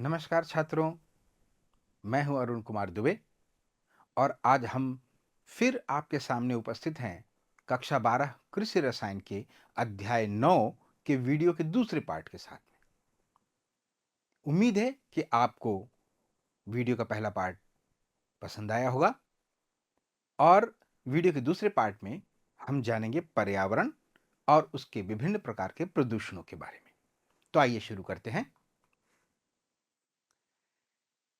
नमस्कार छात्रों, मैं हूं अरुण कुमार दुबे और आज हम फिर आपके सामने उपस्थित हैं कक्षा 12 कृषि रसायन के अध्याय 9 के वीडियो के दूसरे पार्ट के साथ में। उम्मीद है कि आपको वीडियो का पहला पार्ट पसंद आया होगा और वीडियो के दूसरे पार्ट में हम जानेंगे पर्यावरण और उसके विभिन्न प्रकार के प्रदूषणों के बारे में। तो आइए शुरू करते हैं।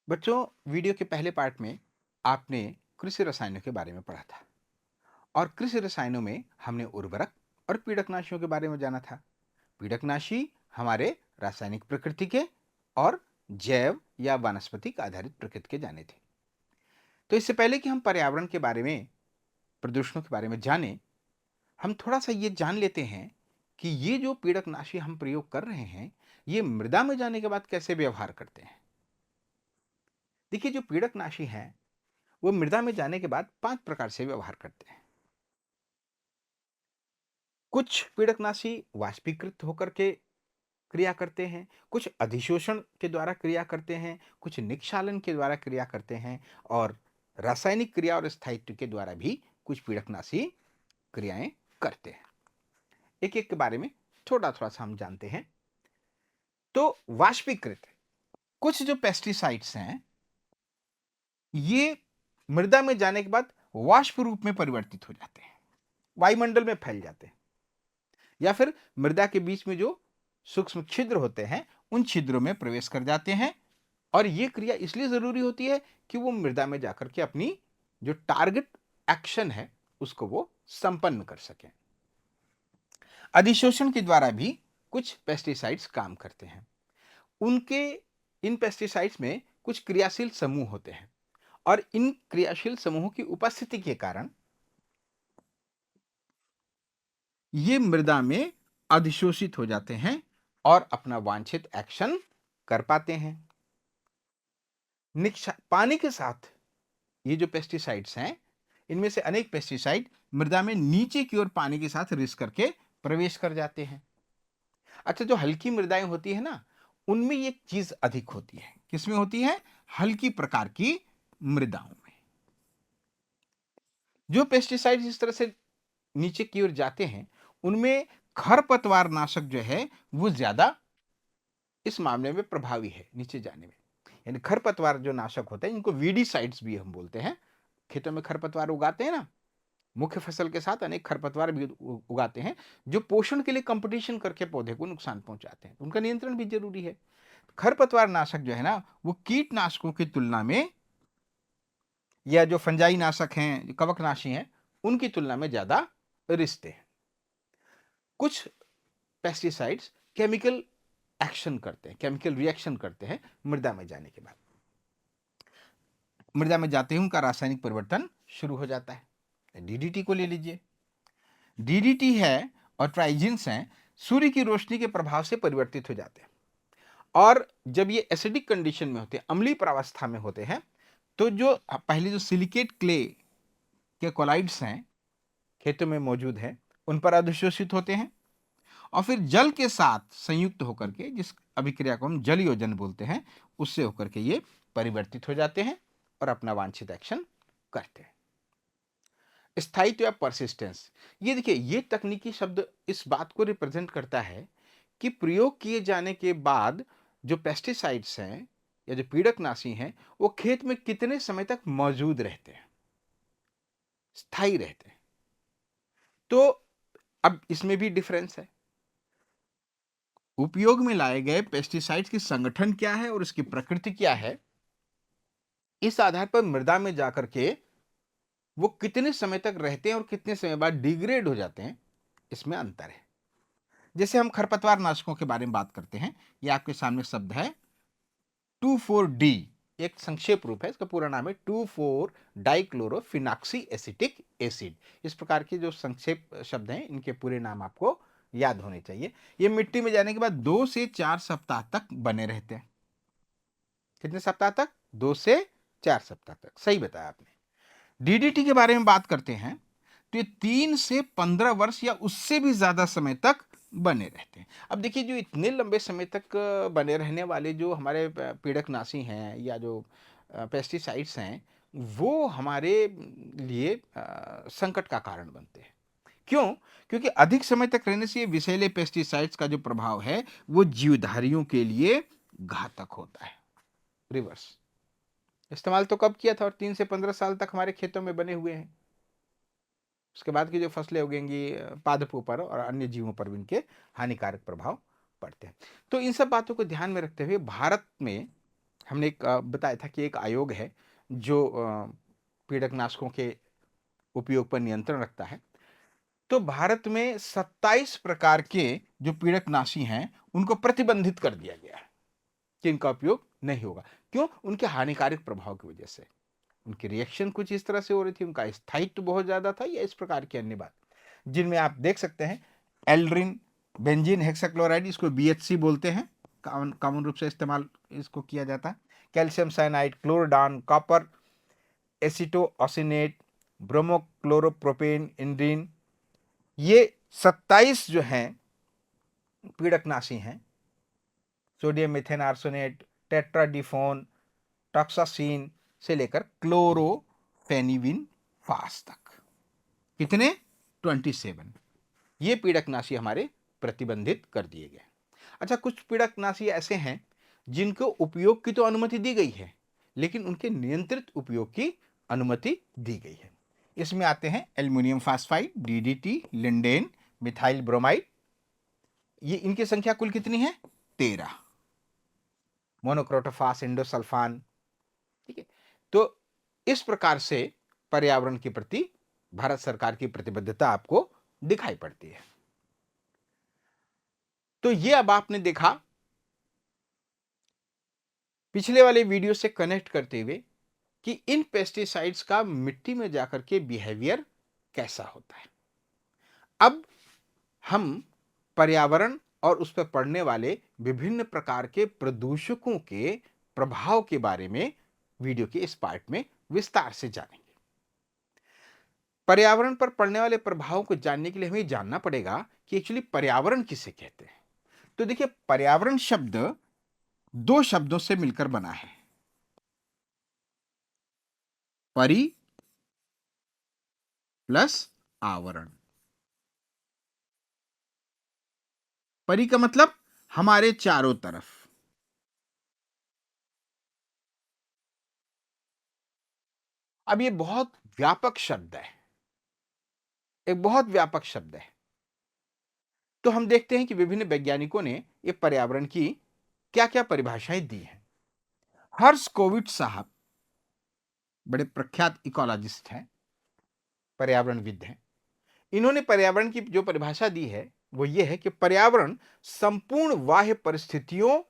बच्चों, वीडियो के पहले पार्ट में आपने कृषि रसायनों के बारे में पढ़ा था और कृषि रसायनों में हमने उर्वरक और पीड़कनाशियों के बारे में जाना था। पीड़कनाशी हमारे रासायनिक प्रकृति के और जैव या वानस्पतिक आधारित प्रकृति के जाने थे। तो इससे पहले कि हम पर्यावरण के बारे में, प्रदूषणों के बारे में जानें, हम थोड़ा सा ये जान लेते हैं कि ये जो पीड़कनाशी हम प्रयोग कर रहे हैं, ये मृदा में जाने के बाद कैसे व्यवहार करते हैं। देखिए, जो पीड़कनाशी हैं, वो मृदा में जाने के बाद 5 प्रकार से व्यवहार करते हैं। कुछ पीड़कनाशी वाष्पीकृत होकर के क्रिया करते हैं, कुछ अधिशोषण के द्वारा क्रिया करते हैं, कुछ निक्षालन के द्वारा क्रिया करते हैं और रासायनिक क्रिया और स्थायित्व के द्वारा भी कुछ पीड़कनाशी क्रियाएं करते हैं। एक-एक के बारे में थोड़ा-थोड़ा सा हम जानते हैं। तो वाष्पीकृत कुछ जो पेस्टिसाइड्स हैं, ये मृदा में जाने के बाद वाष्प रूप में परिवर्तित हो जाते हैं, वायुमंडल में फैल जाते हैं या फिर मृदा के बीच में जो सूक्ष्म छिद्र होते हैं, उन छिद्रों में प्रवेश कर जाते हैं और ये क्रिया इसलिए जरूरी होती है कि वो मृदा में जाकर के अपनी जो टारगेट एक्शन है उसको वो संपन्न कर सकें। अधिशोषण के द्वारा भी कुछ पेस्टिसाइड्स काम करते हैं। उनके इन पेस्टिसाइड्स में कुछ क्रियाशील समूह होते हैं और इन क्रियाशील समूहों की उपस्थिति के कारण ये मृदा में अधिशोषित हो जाते हैं और अपना वांछित एक्शन कर पाते हैं। पानी के साथ ये जो पेस्टिसाइड्स हैं, इनमें से अनेक पेस्टिसाइड मृदा में नीचे की ओर पानी के साथ रिस करके प्रवेश कर जाते हैं। अच्छा, जो हल्की मृदाएं होती है ना, उनमें ये चीज अधिक होती है। किसमें होती है? हल्की प्रकार की मृदाओं में। जो पेस्टिसाइड्स इस तरह से नीचे की ओर जाते हैं, उनमें खरपतवार नाशक जो है वो ज्यादा इस मामले में प्रभावी है नीचे जाने में। यानी खरपतवार जो नाशक होते हैं, इनको वीडीसाइड्स भी हम बोलते हैं। खेतों में खरपतवार उगाते हैं ना, मुख्य फसल के साथ अनेक खरपतवार भी उगाते हैं जो पोषण के लिए कंपटीशन करके पौधे को नुकसान पहुंचाते हैं। उनका नियंत्रण भी जरूरी है। खरपतवार नाशक जो है ना, वो कीटनाशकों की तुलना में या जो फंजाई नाशक हैं, जो कवकनाशी हैं, उनकी तुलना में ज्यादा रिश्ते हैं। कुछ पेस्टिसाइड्स केमिकल एक्शन करते हैं, केमिकल रिएक्शन करते हैं मृदा में जाने के बाद। मृदा में जाते ही उनका रासायनिक परिवर्तन शुरू हो जाता है। डीडीटी को ले लीजिए। डीडीटी है और ट्राइजिन्स हैं, सूर्य की रोशनी के प्रभाव से परिवर्तित हो जाते हैं और जब ये एसिडिक कंडीशन में होते हैं, अम्लीय प्रावस्था में होते हैं, तो जो पहले जो सिलिकेट क्ले के कोलाइड्स हैं खेतों में मौजूद है, उन पर अधिशोषित होते हैं और फिर जल के साथ संयुक्त होकर के, जिस अभिक्रिया को हम जल योजन बोलते हैं, उससे होकर के ये परिवर्तित हो जाते हैं और अपना वांछित एक्शन करते हैं। स्थायित्व या परसिस्टेंस, ये देखिए, ये तकनीकी शब्द इस बात को रिप्रेजेंट करता है कि प्रयोग किए जाने के बाद जो पेस्टिसाइड्स हैं या जो पीड़कनाशी हैं, वो खेत में कितने समय तक मौजूद रहते हैं, स्थायी रहते हैं। तो अब इसमें भी डिफरेंस है। उपयोग में लाए गए पेस्टिसाइड्स की संगठन क्या है और उसकी प्रकृति क्या है, इस आधार पर मृदा में जाकर के वो कितने समय तक रहते हैं और कितने समय बाद डिग्रेड हो जाते हैं, इसमें अंतर है। जैसे हम खरपतवार नाशकों के बारे में बात करते हैं, ये आपके सामने शब्द है 2,4-D, एक संक्षेप रूप है, इसका पूरा नाम है 2,4-डाइक्लोरोफिनॉक्सी एसिटिक एसिड। इस प्रकार के जो संक्षेप शब्द हैं, इनके पूरे नाम आपको याद होने चाहिए। ये मिट्टी में जाने के बाद 2 से 4 सप्ताह तक बने रहते हैं। कितने सप्ताह तक? 2 से 4 सप्ताह तक, सही बताया आपने। डीडीटी के बारे में बात करते हैं तो ये 3 से 15 वर्ष या उससे भी ज्यादा समय तक बने रहते हैं। अब देखिए जो इतने लंबे समय तक बने रहने वाले जो हमारे पीड़कनाशी हैं या जो पेस्टिसाइड्स हैं, वो हमारे लिए संकट का कारण बनते हैं। क्यों? क्योंकि अधिक समय तक रहने से ये विषैले पेस्टिसाइड्स का जो प्रभाव है, वो जीवधारियों के लिए घातक होता है। रिवर्स इस्तेमाल तो कब किया था और 3 से 15 साल तक हमारे खेतों में बने हुए हैं। उसके बाद की जो फसलें उगेंगी पादपों पर और अन्य जीवों पर भी इनके हानिकारक प्रभाव पड़ते हैं। तो इन सब बातों को ध्यान में रखते हुए भारत में हमने एक बताया था कि एक आयोग है जो कीटनाशकों के उपयोग पर नियंत्रण रखता है। तो भारत में 27 प्रकार के जो पीड़कनाशी हैं उनको प्रतिबंधित कर दिया गया है कि इनका उपयोग नहीं होगा। क्यों? उनके हानिकारक प्रभाव की वजह से। उनकी रिएक्शन कुछ इस तरह से हो रही थी, उनका स्थायित्व बहुत ज्यादा था या इस प्रकार की अन्य बात, जिनमें आप देख सकते हैं एल्ड्रिन, बेंजीन हेक्साक्लोराइड, इसको बीएचसी बोलते हैं, कॉमन रूप से इस्तेमाल इसको किया जाता है। कैल्शियम साइनाइड, क्लोरोडान, कॉपर एसिटोऑसिनेट, ब्रोमोक्लोरोप्रोपेन, इंड्रीन, ये 27 जो हैं पीड़कनाशी हैं। सोडियम मिथेन आर्सेनेट, टेट्राडिफोन, टॉक्सासिन से लेकर क्लोरोफेनिविन फास तक। कितने? 27। ये पीड़कनाशी हमारे प्रतिबंधित कर दिए गए। अच्छा, कुछ पीड़कनाशी ऐसे हैं जिनको उपयोग की तो अनुमति दी गई है, लेकिन उनके नियंत्रित उपयोग की अनुमति दी गई है। इसमें आते हैं aluminium phosphide, DDT, lindane, methyl bromide. ये इनकी संख्या कुल कितनी है? 13। Monocrotophos, endosulfan. ठीक है। तो इस प्रकार से पर्यावरण के प्रति भारत सरकार की प्रतिबद्धता आपको दिखाई पड़ती है। तो ये अब आपने देखा पिछले वाले वीडियो से कनेक्ट करते हुए कि इन पेस्टिसाइड्स का मिट्टी में जाकर के बिहेवियर कैसा होता है। अब हम पर्यावरण और उस पर पड़ने वाले विभिन्न प्रकार के प्रदूषकों के प्रभाव के बारे में वीडियो के इस पार्ट में विस्तार से जानेंगे। पर्यावरण पर पड़ने वाले प्रभावों को जानने के लिए हमें जानना पड़ेगा कि एक्चुअली पर्यावरण किसे कहते हैं। तो देखिए, पर्यावरण शब्द 2 शब्दों से मिलकर बना है, परि प्लस आवरण। परि का मतलब हमारे चारों तरफ। अब ये बहुत व्यापक शब्द है, एक बहुत व्यापक शब्द है। तो हम देखते हैं कि विभिन्न वैज्ञानिकों ने ये पर्यावरण की क्या-क्या परिभाषाएं दी हैं। हर्ष कोविड साहब बड़े प्रख्यात इकोलॉजिस्ट हैं, पर्यावरणविद हैं। इन्होंने पर्यावरण की जो परिभाषा दी है वो ये है कि पर्यावरण संपूर्ण बाह्य परिस्थितियों,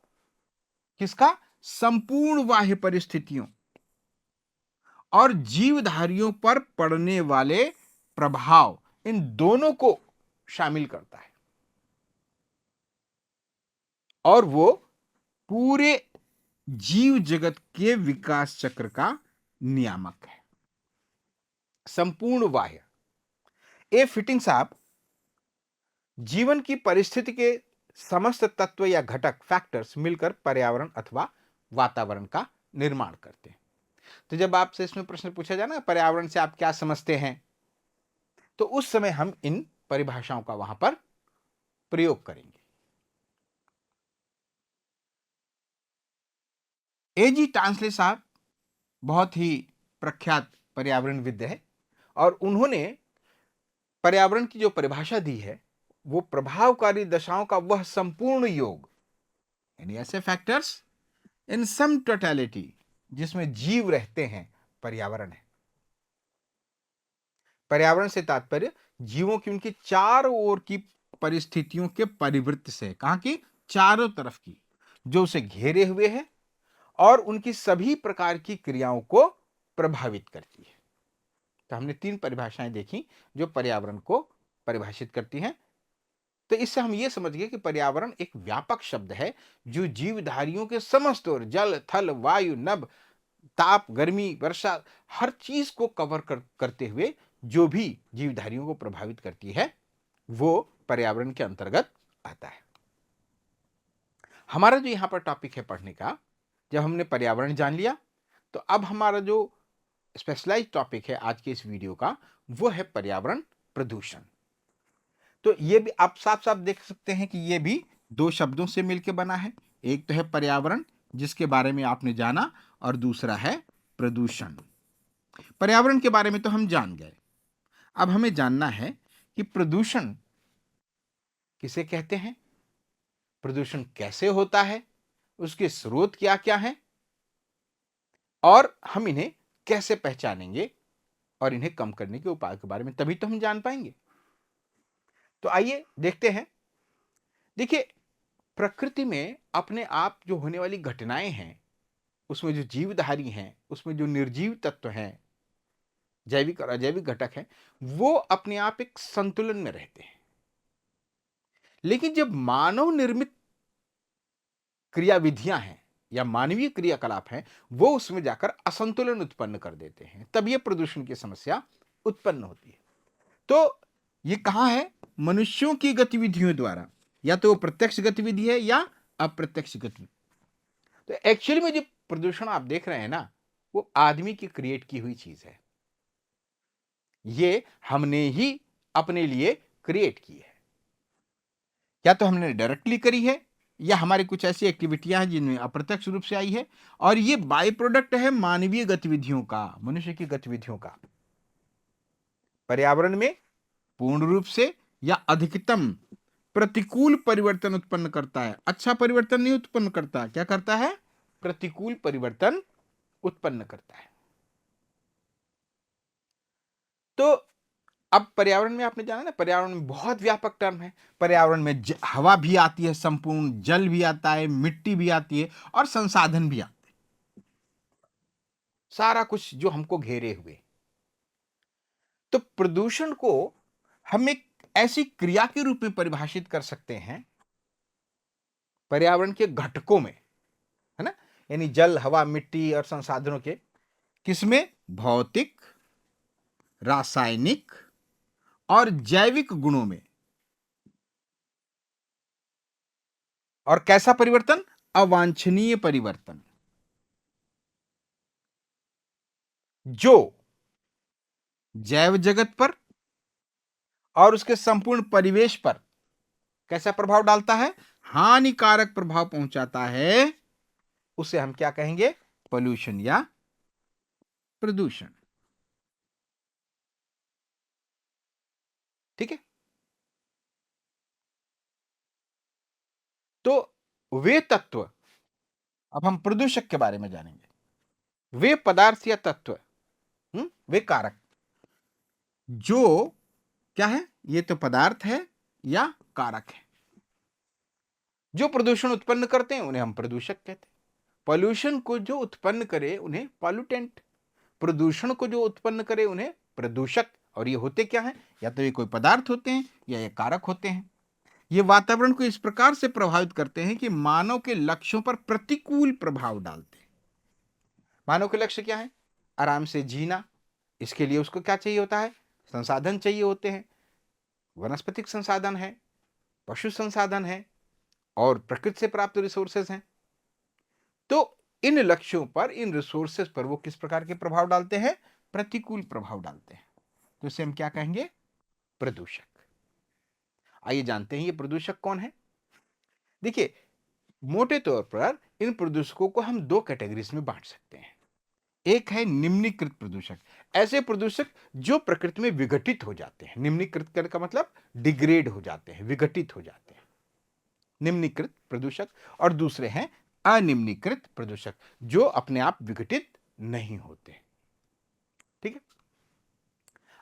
किसका? संपूर्ण बाह्य परिस्थितियों और जीवधारियों पर पड़ने वाले प्रभाव, इन दोनों को शामिल करता है और वो पूरे जीव जगत के विकास चक्र का नियामक है। संपूर्ण बाह्य। ए फिटिंग साहब जीवन की परिस्थिति के समस्त तत्व या घटक, फैक्टर्स मिलकर पर्यावरण अथवा वातावरण का निर्माण करते हैं। तो जब आपसे इसमें प्रश्न पूछा जाए ना पर्यावरण से आप क्या समझते हैं, तो उस समय हम इन परिभाषाओं का वहां पर प्रयोग करेंगे। एजी टांसले साहब बहुत ही प्रख्यात पर्यावरणविद है और उन्होंने पर्यावरण की जो परिभाषा दी है वो प्रभावकारी दशाओं का वह संपूर्ण योग, यानी ऐसे फैक्टर्स इन सम टोटलिटी जिसमें जीव रहते हैं, पर्यावरण है। पर्यावरण से तात्पर्य जीवों की उनकी चारों ओर की परिस्थितियों के परिवृत्त से, कहां की? चारों तरफ की, जो उसे घेरे हुए है और उनकी सभी प्रकार की क्रियाओं को प्रभावित करती है। तो हमने 3 परिभाषाएं देखी जो पर्यावरण को परिभाषित करती हैं। तो इससे हम ये समझ गए कि पर्यावरण एक व्यापक शब्द है जो जीवधारियों के समस्त ओर, जल, थल, वायु, नभ, ताप, गर्मी, वर्षा, हर चीज को कवर करते हुए जो भी जीवधारियों को प्रभावित करती है वो पर्यावरण के अंतर्गत आता है। हमारा जो यहां पर टॉपिक है पढ़ने का, जब हमने पर्यावरण जान लिया, तो अब हमारा जो स्पेशलाइज्ड टॉपिक है आज के इस वीडियो का, वो है पर्यावरण प्रदूषण। तो ये भी आप साफ साफ देख सकते हैं कि ये भी दो शब्दों से मिलकर बना है। एक तो है पर्यावरण, जिसके बारे में आपने जाना, और दूसरा है प्रदूषण। पर्यावरण के बारे में तो हम जान गए। अब हमें जानना है कि प्रदूषण किसे कहते हैं, प्रदूषण कैसे होता है, उसके स्रोत क्या क्या हैं, और हम इन्हें कैसे पहचानेंगे और इन्हें कम करने के उपाय के बारे में, तभी तो हम जान पाएंगे। तो आइए देखते हैं। देखिए, प्रकृति में अपने आप जो होने वाली घटनाएं हैं, उसमें जो जीवधारी हैं, उसमें जो निर्जीव तत्व हैं, जैविक और अजैविक घटक हैं, वो अपने आप एक संतुलन में रहते हैं। लेकिन जब मानव निर्मित क्रियाविधियां हैं या मानवीय क्रियाकलाप हैं, वो उसमें जाकर असंतुलन उत्पन्न कर देते हैं, तब ये प्रदूषण की समस्या उत्पन्न होती है। तो ये कहां है, मनुष्यों की गतिविधियों द्वारा, या तो प्रत्यक्ष गतिविधि है या अप्रत्यक्ष गतिविधि। तो एक्चुअली में जो प्रदूषण आप देख रहे हैं ना, वो आदमी की क्रिएट की हुई चीज है। ये हमने ही अपने लिए क्रिएट की है, या तो हमने डायरेक्टली करी है, या हमारी कुछ ऐसी एक्टिविटियां हैं जिनमें अप्रत्यक्ष रूप से आई है, और ये बाय प्रोडक्ट है मानवीय गतिविधियों का, मनुष्य की गतिविधियों का। पर्यावरण में पूर्ण रूप से या अधिकतम प्रतिकूल परिवर्तन उत्पन्न करता है, अच्छा परिवर्तन नहीं उत्पन्न करता। क्या करता है, प्रतिकूल परिवर्तन उत्पन्न करता है। तो अब पर्यावरण में आपने जाना ना, पर्यावरण में बहुत व्यापक टर्म है। पर्यावरण में हवा भी आती है, संपूर्ण जल भी आता है, मिट्टी भी आती है, और संसाधन भी आते हैं, सारा कुछ जो हमको घेरे हुए। तो प्रदूषण को हम एक ऐसी क्रिया के रूप में परिभाषित कर सकते हैं पर्यावरण के घटकों में, है ना, यानी जल, हवा, मिट्टी और संसाधनों के, किसमें, भौतिक, रासायनिक और जैविक गुणों में। और कैसा परिवर्तन, अवांछनीय परिवर्तन, जो जैव जगत पर और उसके संपूर्ण परिवेश पर कैसा प्रभाव डालता है, हानिकारक प्रभाव पहुंचाता है, उसे हम क्या कहेंगे, पोल्यूशन या प्रदूषण। ठीक है। तो वे तत्व, अब हम प्रदूषक के बारे में जानेंगे, वे पदार्थ या तत्व, वे कारक, जो क्या है, ये तो पदार्थ है या कारक है, जो प्रदूषण उत्पन्न करते हैं उन्हें हम प्रदूषक कहते हैं। पॉल्यूशन को जो उत्पन्न करे उन्हें पॉल्यूटेंट, प्रदूषण को जो उत्पन्न करे उन्हें प्रदूषक। और ये होते क्या हैं, या तो ये कोई पदार्थ होते हैं या ये कारक होते हैं। ये वातावरण को इस प्रकार से प्रभावित करते हैं कि मानव के लक्ष्यों पर प्रतिकूल प्रभाव डालते हैं। मानव के लक्ष्य क्या है, आराम से जीना। इसके लिए उसको क्या चाहिए होता है, संसाधन चाहिए होते हैं। वनस्पतिक संसाधन है, पशु संसाधन है, और प्रकृति से प्राप्त रिसोर्सेज हैं। तो इन लक्ष्यों पर, इन रिसोर्सेज पर वो किस प्रकार के प्रभाव डालते हैं, प्रतिकूल प्रभाव डालते हैं। तो इसे हम क्या कहेंगे, प्रदूषक। आइए जानते हैं ये प्रदूषक कौन है। देखिए, मोटे तौर पर इन प्रदूषकों को हम दो कैटेगरीज में बांट सकते हैं। एक है निम्नीकृत प्रदूषक, ऐसे प्रदूषक जो प्रकृति में विघटित हो जाते हैं। निम्नीकृत करने का मतलब डिग्रेड हो जाते हैं, विघटित हो जाते हैं, निम्नीकृत प्रदूषक। और दूसरे हैं अनिम्नीकृत प्रदूषक, जो अपने आप विघटित नहीं होते। ठीक है।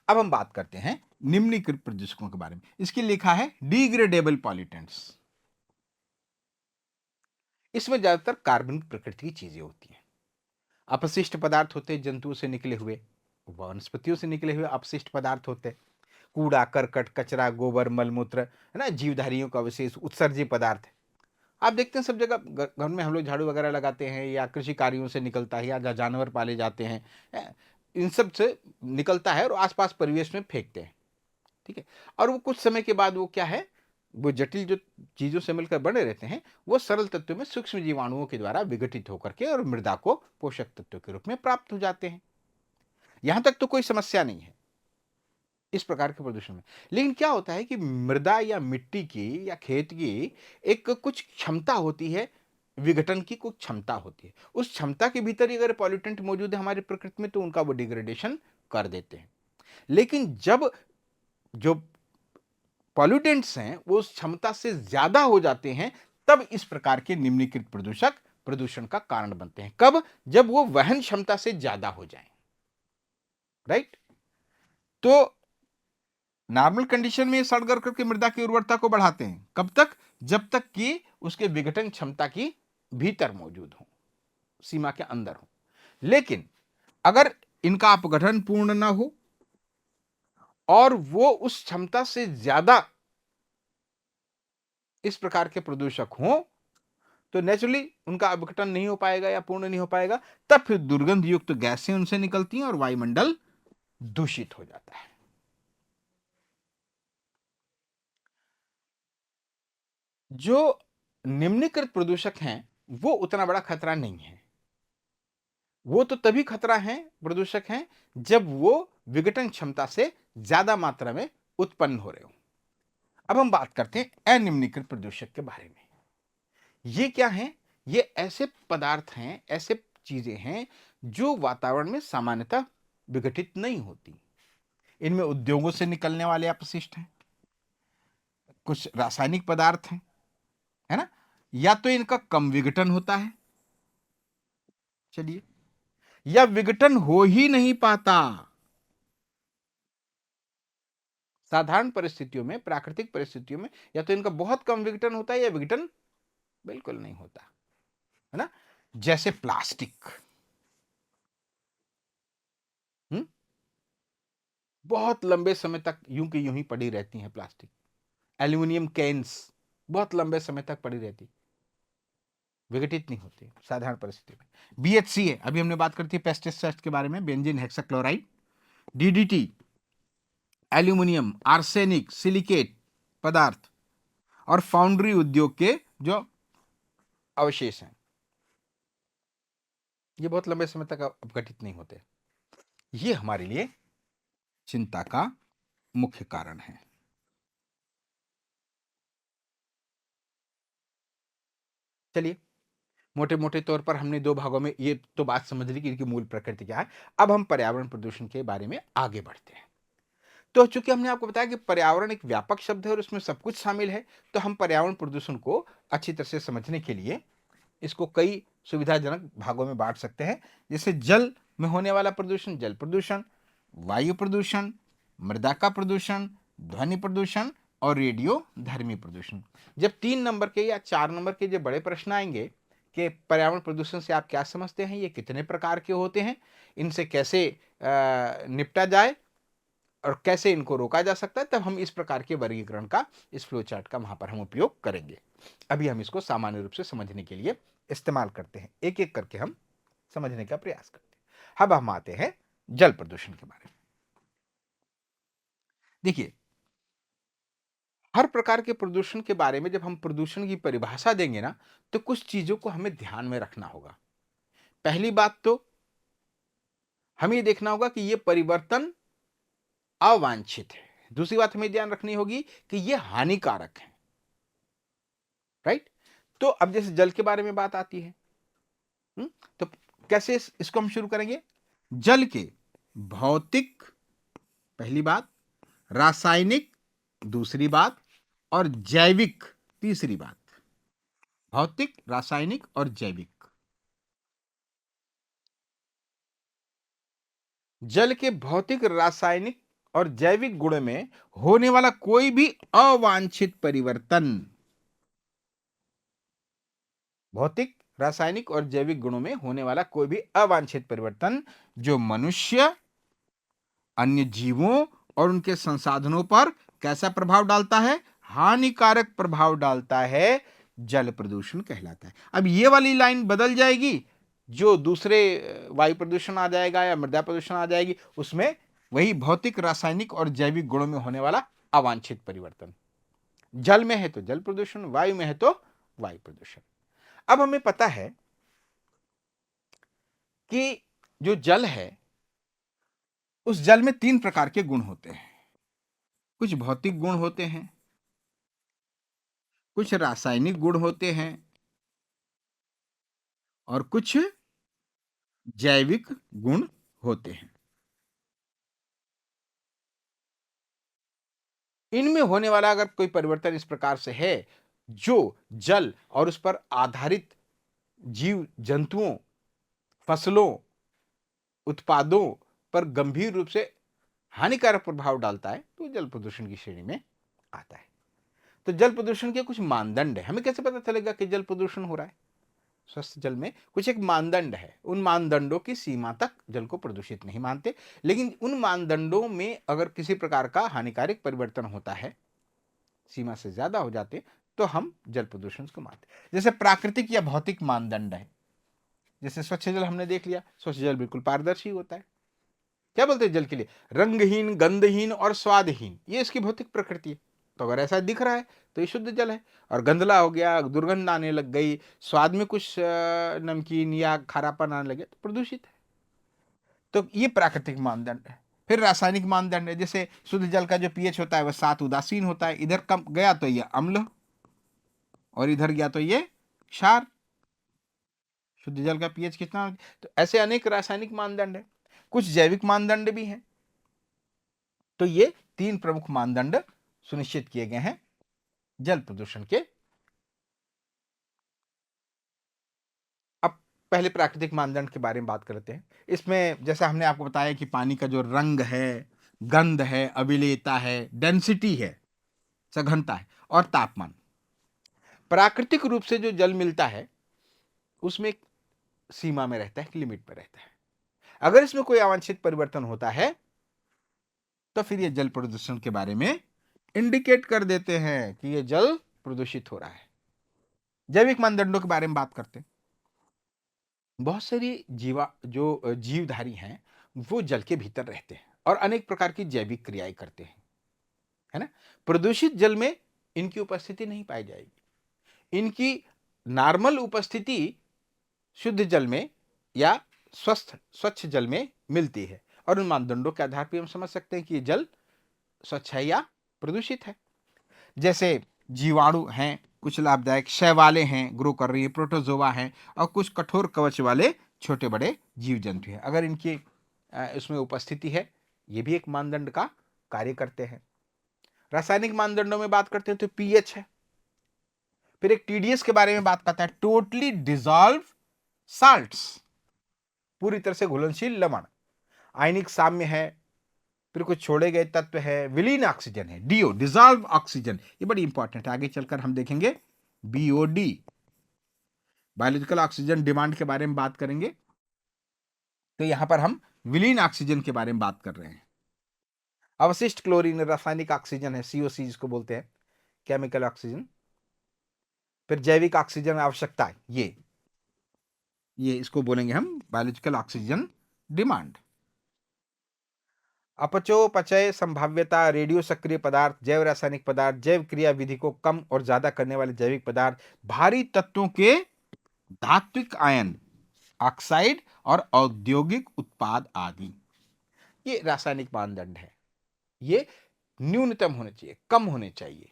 अब हम बात करते हैं निम्नीकृत प्रदूषकों के बारे में। इसकी लिखा है डिग्रेडेबल पॉल्यूटेंट्स। इसमें ज्यादातर कार्बनिक प्रकृति की चीजें होती हैं। अपशिष्ट पदार्थ होते हैं, जंतुओं से निकले हुए, वनस्पतियों से निकले हुए अपशिष्ट पदार्थ होते हैं। कूड़ा करकट, कचरा, गोबर, मलमूत्र, है ना, जीवधारियों का विशेष उत्सर्जी पदार्थ है। आप देखते हैं सब जगह, घर में हम लोग झाड़ू वगैरह लगाते हैं, या कृषि कार्यों से निकलता है, या जानवर पाले जाते हैं, इन सब से निकलता है और आसपास परिवेश में फेंकते हैं। ठीक है। और वो कुछ समय के बाद वो क्या है, वो जटिल जो चीजों से मिलकर बने रहते हैं वो सरल तत्वों में सूक्ष्म जीवाणुओं के द्वारा विघटित होकर के और मृदा को पोषक तत्वों के रूप में प्राप्त हो जाते हैं। यहां तक तो कोई समस्या नहीं है इस प्रकार के प्रदूषण में। लेकिन क्या होता है कि मृदा या मिट्टी की या खेत की एक कुछ क्षमता होती है, विघटन की कुछ क्षमता होती है। उस क्षमता के भीतर ही अगर पॉल्यूटेंट मौजूद है हमारी प्रकृति में तो उनका वो डिग्रेडेशन कर देते हैं। लेकिन जब जो पॉल्यूटेंट्स हैं वो उस क्षमता से ज्यादा हो जाते हैं तब इस प्रकार के निम्नलिखित प्रदूषक प्रदूषण का कारण बनते हैं। कब? जब वो वहन क्षमता से ज्यादा हो जाए। राइट? तो नॉर्मल कंडीशन में सड़ गल करके मृदा की उर्वरता को बढ़ाते हैं। कब तक? जब तक कि उसके विघटन क्षमता की भीतर मौजूद हो, सीमा के अंदर हो। लेकिन अगर इनका अपघटन पूर्ण ना हो और वो उस क्षमता से ज्यादा इस प्रकार के प्रदूषक हों तो नेचुरली उनका अपघटन नहीं हो पाएगा या पूर्ण नहीं हो पाएगा, तब फिर दुर्गंध युक्त गैसें उनसे निकलती हैं और वायुमंडल दूषित हो जाता है। जो निम्नीकृत प्रदूषक हैं वो उतना बड़ा खतरा नहीं है। वो तो तभी खतरा है, प्रदूषक हैं, जब वो विघटन क्षमता से ज्यादा मात्रा में उत्पन्न हो रहे हो। अब हम बात करते हैं अनिम्नीकृत प्रदूषक के बारे में। ये क्या है? ये ऐसे पदार्थ हैं, ऐसे चीजें हैं जो वातावरण में सामान्यतः विघटित नहीं होती। इनमें उद्योगों से निकलने वाले अपशिष्ट हैं, कुछ रासायनिक पदार्थ हैं, है ना, या तो इनका कम विघटन होता है, चलिए, या विघटन हो ही नहीं पाता। साधारण परिस्थितियों में, प्राकृतिक परिस्थितियों में या तो इनका बहुत कम विघटन होता है या विघटन बिल्कुल नहीं होता, है ना। जैसे प्लास्टिक, बहुत लंबे समय तक यूं की यूं ही पड़ी रहती हैं प्लास्टिक। एल्यूमिनियम कैन्स बहुत लंबे समय तक पड़ी रहती, विघटित नहीं होती साधारण परिस्थिति में। BHCA, अभी हमने बात करती है पेस्टिसाइड के बारे में, benzene hexachloride, DDT, aluminium, arsenic, silicate पदार्थ और फाउंड्री उद्योग के जो अवशेष हैं, ये बहुत लंबे समय तक अपघटित नहीं होते। ये हमारे लिए चिंता का मुख्य कारण है। चलिए, मोटे मोटे तौर पर हमने दो भागों में ये तो बात समझ ली कि इनकी मूल प्रकृति क्या है। अब हम पर्यावरण प्रदूषण के बारे में आगे बढ़ते हैं। तो चूंकि हमने आपको बताया कि पर्यावरण एक व्यापक शब्द है और उसमें सब कुछ शामिल है, तो हम पर्यावरण प्रदूषण को अच्छी तरह से समझने के लिए इसको कई सुविधाजनक भागों में बांट सकते हैं। जैसे जल में होने वाला प्रदूषण, जल प्रदूषण, वायु प्रदूषण, मृदा का प्रदूषण, ध्वनि प्रदूषण और रेडियो धर्मी प्रदूषण। जब 3 नंबर के या 4 नंबर के जो बड़े प्रश्न आएंगे कि पर्यावरण प्रदूषण से आप क्या समझते हैं, ये कितने प्रकार के होते हैं, इनसे कैसे निपटा जाए और कैसे इनको रोका जा सकता है, तब हम इस प्रकार के वर्गीकरण का, इस फ्लो चार्ट का वहां पर हम उपयोग करेंगे। अभी हम इसको सामान्य रूप से समझने के लिए इस्तेमाल करते हैं, एक एक करके हम समझने का प्रयास करते हैं। अब हम आते हैं जल प्रदूषण के बारे में। देखिए, हर प्रकार के प्रदूषण के बारे में जब हम प्रदूषण की परिभाषा देंगे ना, तो कुछ चीजों को हमें ध्यान में रखना होगा। पहली बात तो हमें ये देखना होगा कि ये परिवर्तन अवांछित है। दूसरी बात हमें ध्यान रखनी होगी कि ये हानिकारक है। राइट? तो अब जैसे जल के बारे में बात आती है, तो कैसे इसको हम शुरू करेंगे? जल के भौतिक, पहली बात, रासायनिक दूसरी बात, और जैविक तीसरी बात। भौतिक, रासायनिक और जैविक। जल के भौतिक, रासायनिक और जैविक गुण में होने वाला कोई भी अवांछित परिवर्तन, भौतिक, रासायनिक और जैविक गुणों में होने वाला कोई भी अवांछित परिवर्तन जो मनुष्य, अन्य जीवों और उनके संसाधनों पर कैसा प्रभाव डालता है? हानिकारक प्रभाव डालता है, जल प्रदूषण कहलाता है। अब ये वाली लाइन बदल जाएगी, जो दूसरे वायु प्रदूषण आ जाएगा या मृदा प्रदूषण आ जाएगी, उसमें वही भौतिक, रासायनिक और जैविक गुणों में होने वाला अवांछित परिवर्तन। जल में है तो जल प्रदूषण, वायु में है तो वायु प्रदूषण। अब हमें पता है कि जो जल है उस जल में 3 प्रकार के गुण होते हैं। कुछ भौतिक गुण होते हैं, कुछ रासायनिक गुण होते हैं और कुछ जैविक गुण होते हैं। इनमें होने वाला अगर कोई परिवर्तन इस प्रकार से है जो जल और उस पर आधारित जीव जंतुओं, फसलों, उत्पादों पर गंभीर रूप से हानिकारक प्रभाव डालता है तो जल प्रदूषण की श्रेणी में आता है। तो जल प्रदूषण के कुछ मानदंड है। हमें कैसे पता चलेगा कि जल प्रदूषण हो रहा है? स्वस्थ जल में कुछ एक मानदंड है, उन मानदंडों की सीमा तक जल को प्रदूषित नहीं मानते, लेकिन उन मानदंडों में अगर किसी प्रकार का हानिकारक परिवर्तन होता है, सीमा से ज्यादा हो जाते, तो हम जल प्रदूषण को मानते। जैसे प्राकृतिक या भौतिक मानदंड है, जैसे स्वच्छ जल हमने देख लिया, स्वच्छ जल बिल्कुल पारदर्शी होता है। क्या बोलते हैं जल के लिए? रंगहीन, गंधहीन और स्वादहीन, ये इसकी भौतिक प्रकृति है। तो अगर ऐसा दिख रहा है तो ये शुद्ध जल है, और गंधला हो गया, दुर्गंध आने लग गई, स्वाद में कुछ नमकीन या खारापन आने लगे तो प्रदूषित है। तो ये प्राकृतिक मानदंड है। फिर रासायनिक मानदंड है, जैसे शुद्ध जल का जो पीएच होता है वह 7 उदासीन होता है, इधर कम गया तो ये अम्ल और इधर गया तो ये क्षार। शुद्ध जल का पीएच कितना? तो ऐसे अनेक रासायनिक मानदंड है, कुछ जैविक मानदंड भी हैं। तो ये 3 प्रमुख मानदंड सुनिश्चित किए गए हैं जल प्रदूषण के। अब पहले प्राकृतिक मानदंड के बारे में बात करते हैं। इसमें जैसा हमने आपको बताया कि पानी का जो रंग है, गंध है, अविलेयता है, डेंसिटी है, सघनता है और तापमान। प्राकृतिक रूप से जो जल मिलता है उसमें एक सीमा में रहता है, एक लिमिट में रहता है। अगर इसमें कोई अवांछित परिवर्तन होता है तो फिर ये जल प्रदूषण के बारे में इंडिकेट कर देते हैं कि ये जल प्रदूषित हो रहा है। जैविक मानदंडों के बारे में बात करते हैं। बहुत सारी जीवधारी हैं वो जल के भीतर रहते हैं और अनेक प्रकार की जैविक क्रियाएं करते हैं, है ना। प्रदूषित जल में इनकी उपस्थिति नहीं पाई जाएगी। इनकी नॉर्मल उपस्थिति शुद्ध जल में या स्वच्छ जल में मिलती है, और उन मानदंडों के आधार पर हम समझ सकते हैं कि ये जल स्वच्छ है या प्रदूषित है। जैसे जीवाणु हैं, कुछ लाभदायक शैवालें हैं, ग्रो कर रही है, प्रोटोजोआ हैं, और कुछ कठोर कवच वाले छोटे बड़े जीव जंतु हैं। अगर इनकी इसमें उपस्थिति है, ये भी एक मानदंड का कार्य करते हैं। रासायनिक मानदंडों में बात करते हैं तो पीएच है। फिर एक टीडीएस के बारे में बात करता है, टोटली डिजॉल्व साल्ट्स, पूरी तरह से घुलनशील लवण। आयनिक साम्य है, फिर कुछ छोड़े गए तत्व है, विलीन ऑक्सीजन है, डीओ डिजॉल्व ऑक्सीजन, ये बड़ी इंपॉर्टेंट है, आगे चलकर हम देखेंगे। बीओडी बायोलॉजिकल ऑक्सीजन डिमांड के बारे में बात करेंगे, तो यहां पर हम विलीन ऑक्सीजन के बारे में बात कर रहे हैं। अवशिष्ट क्लोरीन रासायनिक ऑक्सीजन है, सीओसी जिसको बोलते हैं, केमिकल ऑक्सीजन। फिर जैविक ऑक्सीजन आवश्यकता है, ये इसको बोलेंगे हम बायोलॉजिकल ऑक्सीजन डिमांड। अपचोपचय संभाव्यता, रेडियो सक्रिय पदार्थ, जैव रासायनिक पदार्थ, जैव क्रिया विधि को कम और ज्यादा करने वाले जैविक पदार्थ, भारी तत्वों के धात्विक आयन, ऑक्साइड और औद्योगिक उत्पाद आदि, ये रासायनिक मानदंड है। ये न्यूनतम होने चाहिए, कम होने चाहिए,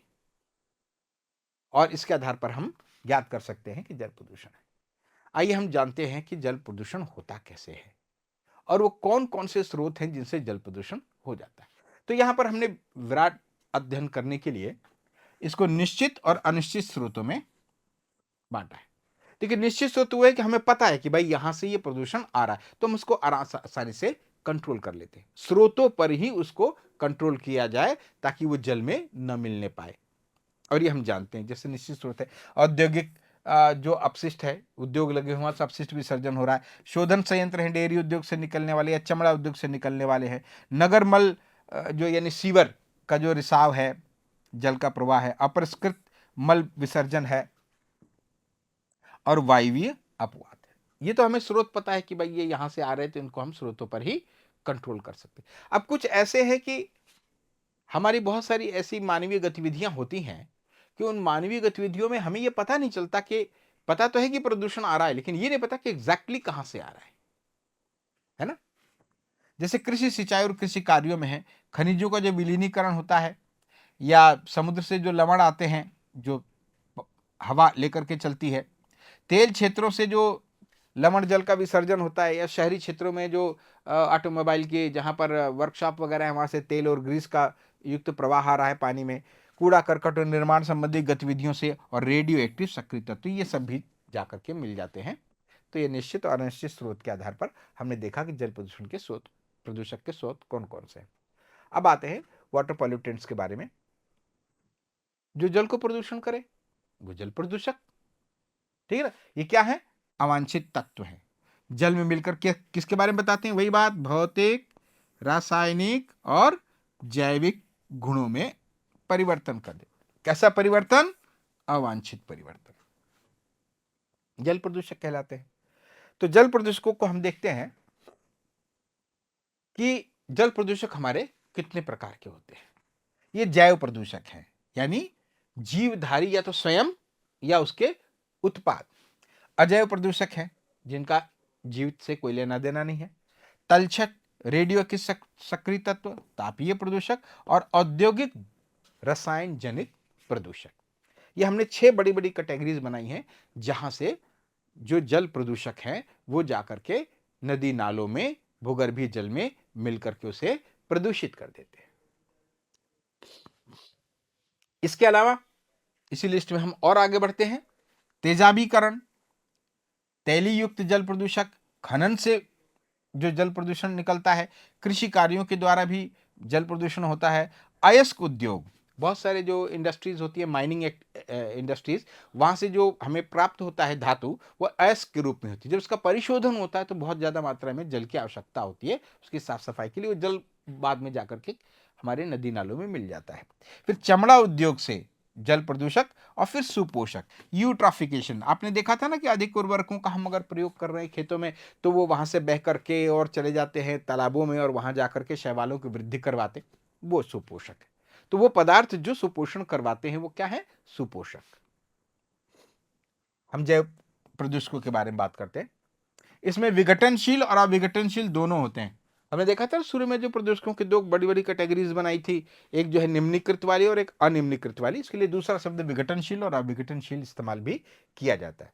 और इसके आधार पर हम ज्ञात कर सकते हैं कि जल प्रदूषण है। आइए हम जानते हैं कि जल प्रदूषण होता कैसे है और वो कौन कौन से स्रोत हैं जिनसे जल प्रदूषण हो जाता है। तो यहां पर हमने विराट अध्ययन करने के लिए इसको निश्चित और अनिश्चित स्रोतों में बांटा है। देखिए, निश्चित स्रोत वो है कि हमें पता है कि भाई यहां से ये प्रदूषण आ रहा है, तो हम उसको आसानी से कंट्रोल कर लेते हैं। स्रोतों पर ही उसको कंट्रोल किया जाए ताकि वो जल में न मिलने पाए, और ये हम जानते हैं। जैसे निश्चित स्रोत है औद्योगिक जो अपशिष्ट है, उद्योग लगे हुए हैं, अपशिष्ट विसर्जन हो रहा है। शोधन संयंत्र है, डेयरी उद्योग से निकलने वाले या चमड़ा उद्योग से निकलने वाले हैं। नगर मल जो यानी सीवर का जो रिसाव है, जल का प्रवाह है। अपरिष्कृत मल विसर्जन है और वायवीय अपवाद है। ये तो हमें स्रोत पता है कि भाई ये यहां से आ रहे हैं, तो इनको हम स्रोतों पर ही कंट्रोल कर सकते हैं। अब कुछ ऐसे हैं कि हमारी बहुत सारी ऐसी मानवीय गतिविधियां होती हैं कि उन मानवीय गतिविधियों में हमें ये पता नहीं चलता कि पता तो है कि प्रदूषण आ रहा है, लेकिन ये नहीं पता कि एग्जैक्टली कहां से आ रहा है ना। जैसे कृषि सिंचाई और कृषि कार्यों में है, खनिजों का जो विलीनीकरण होता है या समुद्र से जो लवण आते हैं जो हवा लेकर के चलती है, तेल क्षेत्रों से जो लवण जल का विसर्जन होता है, या शहरी क्षेत्रों में जो ऑटोमोबाइल के जहां पर वर्कशॉप वगैरह है वहां से तेल और ग्रीस का युक्त प्रवाह आ रहा है पानी में, कूड़ा करकट और निर्माण संबंधी गतिविधियों से, और रेडियो एक्टिव सक्रिय तत्व, ये सब भी जाकर के मिल जाते हैं। तो ये निश्चित और अनिश्चित स्रोत के आधार पर हमने देखा कि जल प्रदूषण के स्रोत, प्रदूषक के स्रोत कौन कौन से हैं। अब आते हैं वाटर पॉल्यूटेंट्स के बारे में। जो जल को प्रदूषण करे वो जल प्रदूषक, ठीक है ना। ये क्या है? अवांछित तत्व है, जल में मिलकर के किसके बारे में बताते हैं? वही बात, भौतिक, रासायनिक और जैविक गुणों में परिवर्तन कर दे। कैसा परिवर्तन? अवांछित परिवर्तन, जल प्रदूषक कहलाते हैं। तो जल प्रदूषकों को हम देखते हैं कि जल प्रदूषक हमारे कितने प्रकार के होते हैं। ये जैव प्रदूषक हैं, यानी जीवधारी या तो स्वयं या उसके उत्पाद। अजैव प्रदूषक हैं जिनका जीवित से कोई लेना देना नहीं है। तलछट, रेडियो के सक्रिय तत्व, तापीय प्रदूषक और औद्योगिक रसायन जनित प्रदूषक। ये हमने 6 बड़ी बड़ी कैटेगरीज बनाई हैं जहां से जो जल प्रदूषक हैं वो जाकर के नदी नालों में, भूगर्भीय जल में मिलकर के उसे प्रदूषित कर देते हैं। इसके अलावा इसी लिस्ट में हम और आगे बढ़ते हैं। तेजाबीकरण, तैली युक्त जल प्रदूषक, खनन से जो जल प्रदूषण निकलता है, कृषि कार्यों के द्वारा भी जल प्रदूषण होता है। अयस्क उद्योग, बहुत सारे जो इंडस्ट्रीज होती है, माइनिंग इंडस्ट्रीज, वहां से जो हमें प्राप्त होता है धातु, वो अयस्क के रूप में होती है। जब उसका परिशोधन होता है तो बहुत ज्यादा मात्रा में जल की आवश्यकता होती है उसकी साफ सफाई के लिए, वो जल बाद में जाकर के हमारे नदी नालों में मिल जाता है। फिर चमड़ा उद्योग से जल प्रदूषक, और फिर सुपोषक, यूट्राफिकेशन। आपने देखा था ना कि अधिक उर्वरकों का हम अगर प्रयोग कर रहे हैं खेतों में तो वो वहां से बह करके और चले जाते हैं तालाबों में और वहां जाकर के शैवालों की वृद्धि करवाते, वो सुपोषक है। तो वो पदार्थ जो सुपोषण करवाते हैं वो क्या है? सुपोषक। हम जैव प्रदूषकों के बारे में बात करते हैं। इसमें विघटनशील और अविघटनशील दोनों होते हैं। हमने देखा था शुरू में जो प्रदूषकों की 2 बड़ी बड़ी कैटेगरीज बनाई थी, एक जो है निम्नीकृत वाली और एक अनिम्नीकृत वाली। इसके लिए दूसरा शब्द विघटनशील और अविघटनशील इस्तेमाल भी किया जाता है।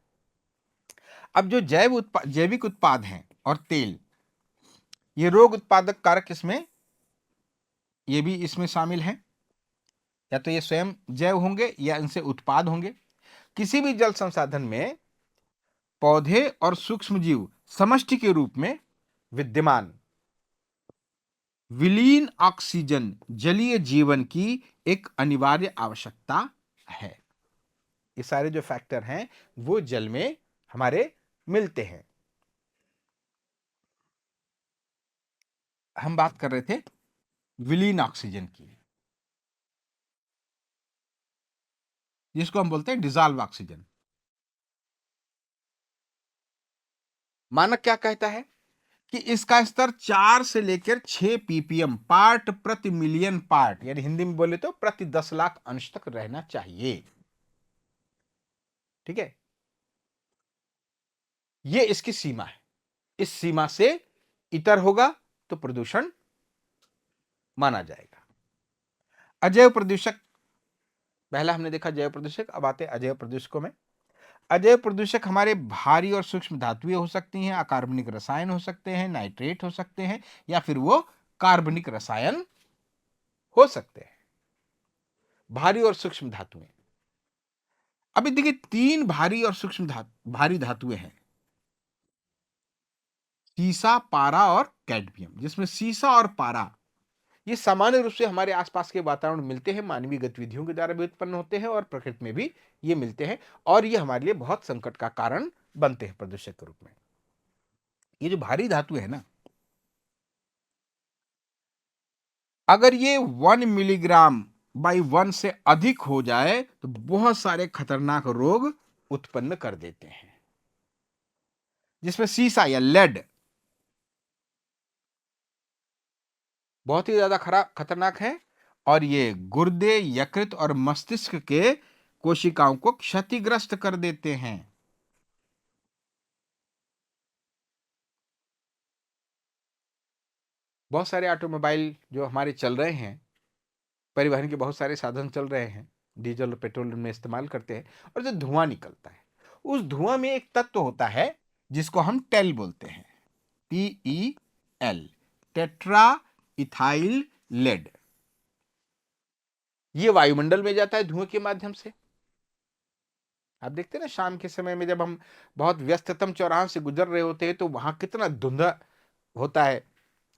अब जो जैविक उत्पाद हैं और तेल, ये रोग उत्पादक कारक इसमें, ये भी इसमें शामिल हैं। या तो ये स्वयं जैव होंगे या इनसे उत्पाद होंगे। किसी भी जल संसाधन में पौधे और सूक्ष्म जीव समष्टि के रूप में विद्यमान विलीन ऑक्सीजन जलीय जीवन की एक अनिवार्य आवश्यकता है। ये सारे जो फैक्टर हैं वो जल में हमारे मिलते हैं। हम बात कर रहे थे विलीन ऑक्सीजन की, जिसको हम बोलते हैं डिजॉल्व ऑक्सीजन। मानक क्या कहता है कि इसका स्तर 4 से लेकर 6 ppm, पार्ट प्रति मिलियन पार्ट, यानी हिंदी में बोले तो प्रति 10 लाख अंश तक रहना चाहिए। ठीक है, ये इसकी सीमा है। इस सीमा से इतर होगा तो प्रदूषण माना जाएगा। अजैव प्रदूषक, पहला हमने देखा जैव प्रदूषक, अब आते हैं अजैव प्रदूषकों में। अजैव प्रदूषक हमारे भारी और सूक्ष्म धातुएं हो सकती हैं, अकार्बनिक रसायन हो सकते हैं, नाइट्रेट हो सकते हैं, या फिर वो कार्बनिक रसायन हो सकते हैं। भारी और सूक्ष्म धातुएं, अभी देखिए 3 भारी और सूक्ष्म भारी धातुएं हैं, सीसा, पारा और कैडमियम। जिसमें सीसा और पारा ये सामान्य रूप से हमारे आसपास के वातावरण में मिलते हैं, मानवीय गतिविधियों के द्वारा भी उत्पन्न होते हैं और प्रकृति में भी ये मिलते हैं, और ये हमारे लिए बहुत संकट का कारण बनते हैं प्रदूषक के रूप में। ये जो भारी धातु है ना, अगर ये 1 मिलीग्राम बाई 1 से अधिक हो जाए तो बहुत सारे खतरनाक रोग उत्पन्न कर देते हैं। जिसमें सीसा या लेड बहुत ही ज्यादा खतरनाक है, और ये गुर्दे, यकृत और मस्तिष्क के कोशिकाओं को क्षतिग्रस्त कर देते हैं। बहुत सारे ऑटोमोबाइल जो हमारे चल रहे हैं, परिवहन के बहुत सारे साधन चल रहे हैं, डीजल और पेट्रोल में इस्तेमाल करते हैं, और जो धुआं निकलता है, उस धुआं में एक तत्व होता है जिसको हम टेल बोलते हैं, TEL, टेट्रा इथाइल लेड। ये वायुमंडल में जाता है धुएं के माध्यम से। आप देखते हैं ना, शाम के समय में जब हम बहुत व्यस्ततम चौराहे से गुजर रहे होते हैं तो वहां कितना धुंधा होता है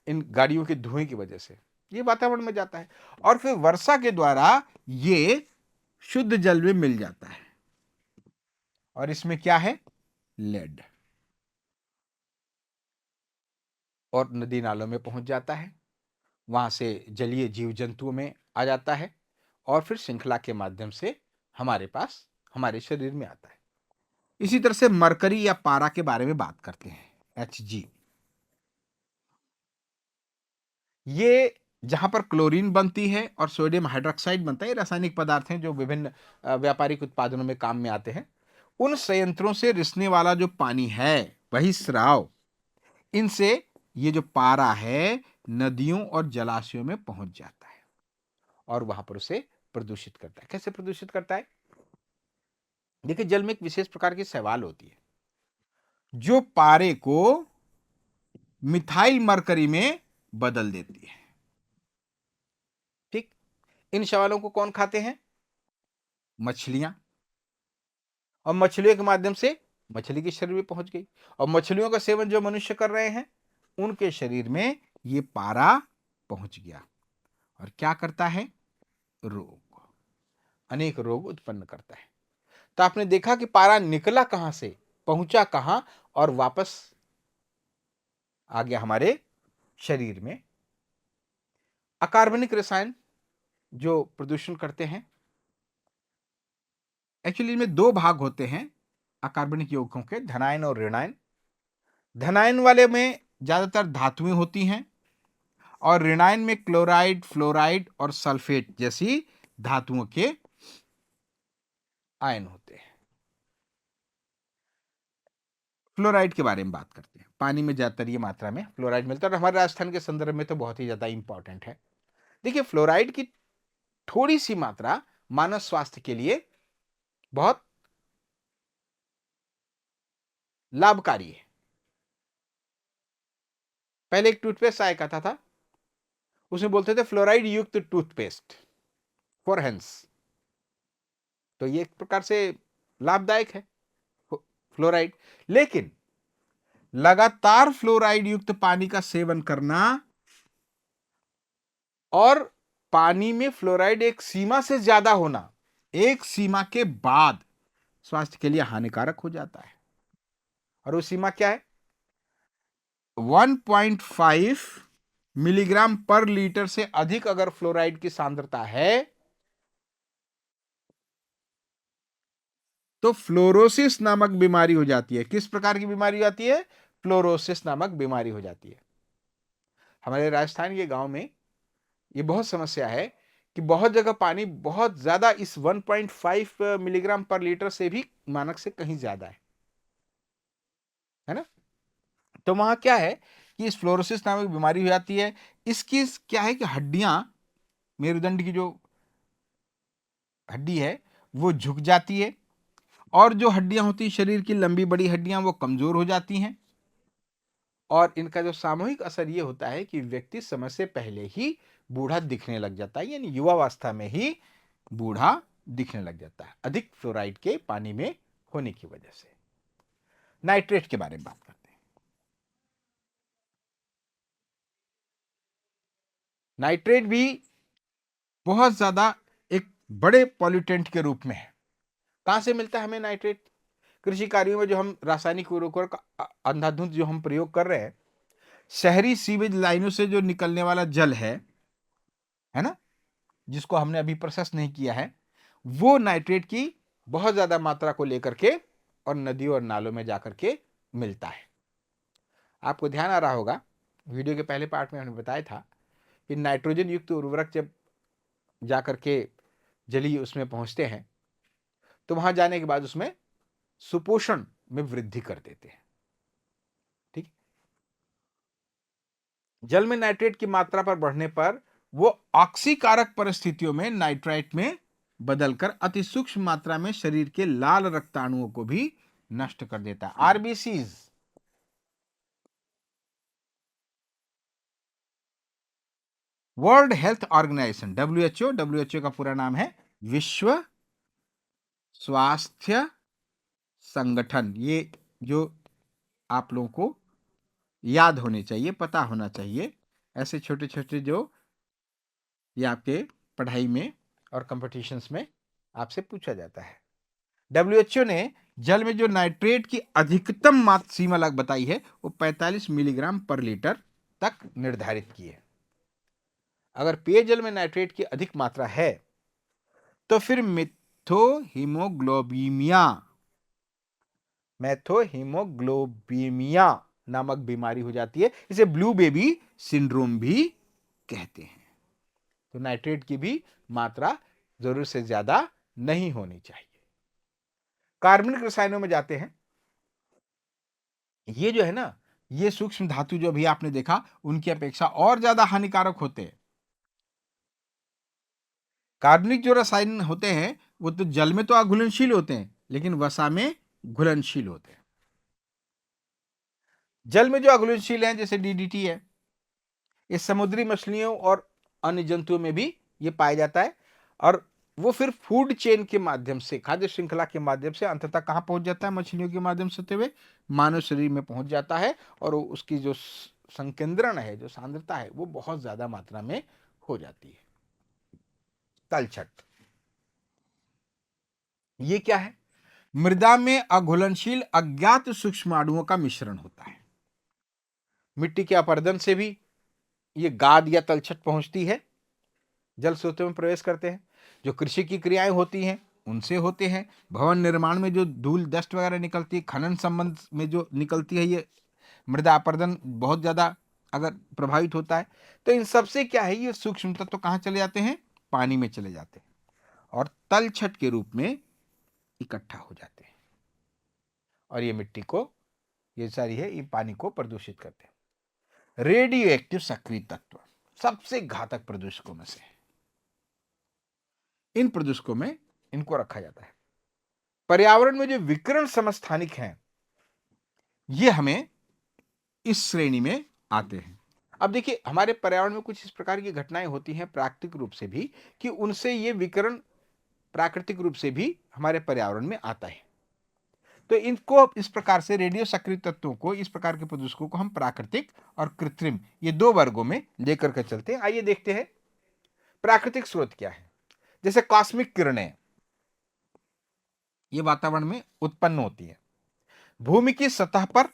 इन गाड़ियों के धुएं की वजह से। ये वातावरण में जाता है और फिर वर्षा के द्वारा ये शुद्ध जल में मिल जाता है, और इसमें क्या है, लेड, और नदी नालों में पहुंच जाता है, वहां से जलीय जीव जंतुओं में आ जाता है, और फिर श्रृंखला के माध्यम से हमारे पास, हमारे शरीर में आता है। इसी तरह से मरकरी या पारा के बारे में बात करते हैं, Hg। ये जहां पर क्लोरीन बनती है और सोडियम हाइड्रोक्साइड बनता है, ये रासायनिक पदार्थ हैं जो विभिन्न व्यापारिक उत्पादनों में काम में आते हैं। उन संयंत्रों से रिसने वाला जो पानी है, वही स्राव, इनसे ये जो पारा है नदियों और जलाशयों में पहुंच जाता है और वहां पर उसे प्रदूषित करता है। कैसे प्रदूषित करता है? देखिए, जल में एक विशेष प्रकार की शैवाल होती है जो पारे को मिथाइल मरकरी में बदल देती है। ठीक, इन शैवालों को कौन खाते हैं? मछलियां, और मछलियों के माध्यम से मछली के शरीर में पहुंच गई, और मछलियों का सेवन जो मनुष्य कर रहे हैं उनके शरीर में ये पारा पहुंच गया, और क्या करता है? रोग, अनेक रोग उत्पन्न करता है। तो आपने देखा कि पारा निकला कहां से, पहुंचा कहां, और वापस आ गया हमारे शरीर में। अकार्बनिक रसायन जो प्रदूषण करते हैं, एक्चुअली इनमें दो भाग होते हैं अकार्बनिक यौगिकों के, धनायन और ऋणायन। धनायन वाले में ज्यादातर धातुएं होती हैं, और ऋणायन में क्लोराइड, फ्लोराइड और सल्फेट जैसी धातुओं के आयन होते हैं। फ्लोराइड के बारे में बात करते हैं। पानी में ज्यादातर ये मात्रा में फ्लोराइड मिलता है, और हमारे राजस्थान के संदर्भ में तो बहुत ही ज्यादा इंपॉर्टेंट है। देखिए, फ्लोराइड की थोड़ी सी मात्रा मानव स्वास्थ्य के लिए बहुत लाभकारी है। पहले एक टूथपेस्ट आया करता था, उसमें बोलते थे फ्लोराइड युक्त टूथपेस्ट फॉर हेंस, तो ये एक प्रकार से लाभदायक है फ्लोराइड। लेकिन लगातार फ्लोराइड युक्त पानी का सेवन करना और पानी में फ्लोराइड एक सीमा से ज्यादा होना, एक सीमा के बाद स्वास्थ्य के लिए हानिकारक हो जाता है। और वो सीमा क्या है? 1.5 मिलीग्राम पर लीटर से अधिक अगर फ्लोराइड की सांद्रता है तो फ्लोरोसिस नामक बीमारी हो जाती है। किस प्रकार की बीमारी हो जाती है? फ्लोरोसिस नामक बीमारी हो जाती है। हमारे राजस्थान के गांव में ये बहुत समस्या है कि बहुत जगह पानी बहुत ज्यादा इस 1.5 मिलीग्राम पर लीटर से भी मानक से कहीं ज्यादा है ना? तो वहां क्या है कि इस फ्लोरोसिस नामक बीमारी हो जाती है। इसकी क्या है कि हड्डियां, मेरुदंड की जो हड्डी है वो झुक जाती है, और जो हड्डियां होती हैं शरीर की लंबी बड़ी हड्डियां वो कमजोर हो जाती हैं, और इनका जो सामूहिक असर ये होता है कि व्यक्ति समय से पहले ही बूढ़ा दिखने लग जाता है, यानी युवावस्था में ही बूढ़ा दिखने लग जाता है, अधिक फ्लोराइड के पानी में होने की वजह से। नाइट्रेट के बारे में बात करते हैं। नाइट्रेट भी बहुत ज्यादा एक बड़े पॉल्यूटेंट के रूप में है। कहां से मिलता है हमें नाइट्रेट? कृषि कार्यों में जो हम रासायनिक उर्वरकों का अंधाधुंध जो हम प्रयोग कर रहे हैं, शहरी सीवेज लाइनों से जो निकलने वाला जल है ना, जिसको हमने अभी प्रोसेस नहीं किया है, वो नाइट्रेट की बहुत ज्यादा मात्रा को लेकर के और नदियों और नालों में जाकर के मिलता है। आपको ध्यान आ रहा होगा, वीडियो के पहले पार्ट में हमने बताया था कि नाइट्रोजन युक्त उर्वरक जब जाकर के जलीय उसमें पहुंचते हैं तो वहां जाने के बाद उसमें सुपोषण में वृद्धि कर देते हैं। ठीक, जल में नाइट्रेट की मात्रा पर बढ़ने पर वो ऑक्सीकारक परिस्थितियों में नाइट्राइट में बदलकर अति सूक्ष्म मात्रा में शरीर के लाल रक्ताणुओं को भी नष्ट कर देता है। RBCs, World Health Organization, WHO का पूरा नाम है विश्व स्वास्थ्य संगठन। ये जो आप लोगों को याद होने चाहिए, पता होना चाहिए, ऐसे छोटे छोटे जो ये आपके पढ़ाई में और कंपटीशंस में आपसे पूछा जाता है। डब्ल्यूएचओ ने जल में जो नाइट्रेट की अधिकतम मात्रा सीमा लग बताई है वो 45 मिलीग्राम पर लीटर तक निर्धारित की है। अगर पेयजल में नाइट्रेट की अधिक मात्रा है तो फिर मैथोहीमोग्लोबिमिया नामक बीमारी हो जाती है। इसे ब्लू बेबी सिंड्रोम भी कहते हैं। तो नाइट्रेट की भी मात्रा जरूरत से ज्यादा नहीं होनी चाहिए। कार्बनिक रसायनों में जाते हैं। ये जो है ना, ये सूक्ष्म धातु जो भी आपने देखा उनकी अपेक्षा और ज्यादा हानिकारक होते हैं। कार्बनिक जो रसायन होते हैं वो तो जल में तो अघुलनशील होते हैं लेकिन वसा में घुलनशील होते हैं। जल में जो अघुलनशील हैं जैसे डीडीटी है, ये समुद्री मछलियों और अन्य जंतुओं में भी ये पाया जाता है और वो फिर फूड चेन के माध्यम से, खाद्य श्रृंखला के माध्यम से अंततः कहां पहुंच जाता है? मछलियों के माध्यम से होते हुए मानव शरीर में पहुंच जाता है और उसकी जो संकेंद्रण है, जो सांद्रता है, वो बहुत ज्यादा मात्रा में हो जाती है। तलछट, ये क्या है? मृदा में अघुलनशील अज्ञात सूक्ष्माणुओं का मिश्रण होता है। मिट्टी के अपरदन से भी ये गाद या तलछट पहुंचती है, जल स्रोतों में प्रवेश करते हैं। जो कृषि की क्रियाएं होती हैं उनसे होते हैं। भवन निर्माण में जो धूल डस्ट वगैरह निकलती है, खनन संबंध में जो निकलती है, ये मृदा अपरदन बहुत ज्यादा अगर प्रभावित होता है तो इन सबसे क्या है, ये सूक्ष्म तत्व तो कहां चले जाते हैं? पानी में चले जाते हैं और तलछट के रूप में इकट्ठा हो जाते हैं और ये मिट्टी को, ये सारी है, ये पानी को प्रदूषित करते हैं। रेडियो एक्टिव सक्रिय तत्व सबसे घातक प्रदूषकों में से है। इन प्रदूषकों में इनको रखा जाता है। पर्यावरण में जो विकिरण समस्थानिक हैं ये हमें इस श्रेणी में आते हैं। अब देखिए, हमारे पर्यावरण में कुछ इस प्रकार की घटनाएं होती हैं प्राकृतिक रूप से भी कि उनसे ये विकिरण प्राकृतिक रूप से भी हमारे पर्यावरण में आता है। तो इनको इस प्रकार से रेडियो सक्रिय तत्वों को, इस प्रकार के प्रदूषकों को हम प्राकृतिक और कृत्रिम, ये दो वर्गों में लेकर के चलते हैं। आइए देखते हैं प्राकृतिक स्रोत क्या है। जैसे कॉस्मिक किरणें, ये वातावरण में उत्पन्न होती है भूमि की सतह पर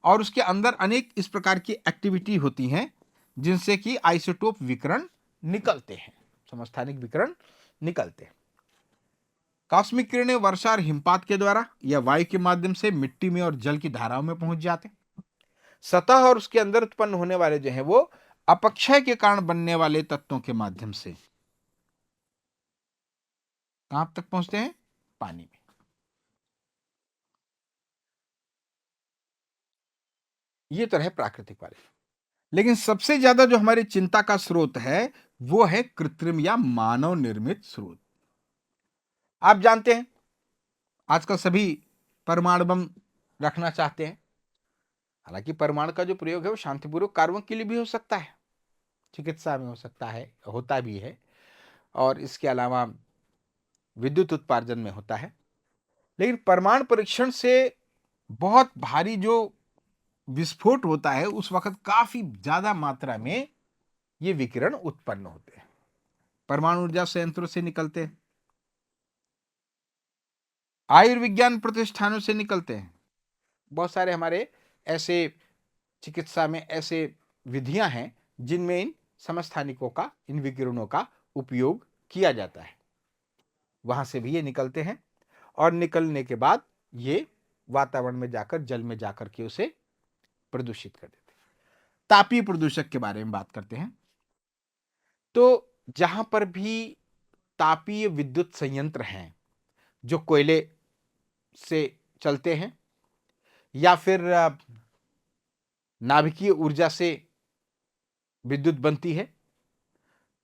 और उसके अंदर अनेक इस प्रकार की एक्टिविटी होती हैं जिनसे कि आइसोटोप विकिरण निकलते हैं, समस्थानिक विकिरण निकलते हैं। कॉस्मिक किरणें वर्षा और हिमपात के द्वारा या वायु के माध्यम से मिट्टी में और जल की धाराओं में पहुंच जाते हैं। सतह और उसके अंदर उत्पन्न होने वाले जो है वो अपक्षय के कारण बनने वाले तत्वों के माध्यम से कहां तक पहुंचते हैं? पानी में। ये तो है प्राकृतिक वाले। लेकिन सबसे ज्यादा जो हमारी चिंता का स्रोत है वो है कृत्रिम या मानव निर्मित स्रोत। आप जानते हैं आजकल सभी परमाणु बम रखना चाहते हैं। हालांकि परमाणु का जो प्रयोग है वो शांतिपूर्वक कार्यों के लिए भी हो सकता है, चिकित्सा में हो सकता है, होता भी है, और इसके अलावा विद्युत उत्पादन में होता है। लेकिन परमाणु परीक्षण से बहुत भारी जो विस्फोट होता है उस वक्त काफी ज्यादा मात्रा में ये विकिरण उत्पन्न होते हैं, परमाणु ऊर्जा संयंत्रों से निकलते हैं, आयुर्विज्ञान प्रतिष्ठानों से निकलते हैं। बहुत सारे हमारे ऐसे चिकित्सा में ऐसे विधियां हैं जिनमें इन समस्थानिकों का, इन विकिरणों का उपयोग किया जाता है। वहां से भी ये निकलते हैं और निकलने के बाद ये वातावरण में जाकर, जल में जाकर के उसे प्रदूषित कर देते हैं। तापीय प्रदूषक के बारे में बात करते हैं। तो जहां पर भी तापीय विद्युत संयंत्र हैं जो कोयले से चलते हैं या फिर नाभिकीय ऊर्जा से विद्युत बनती है,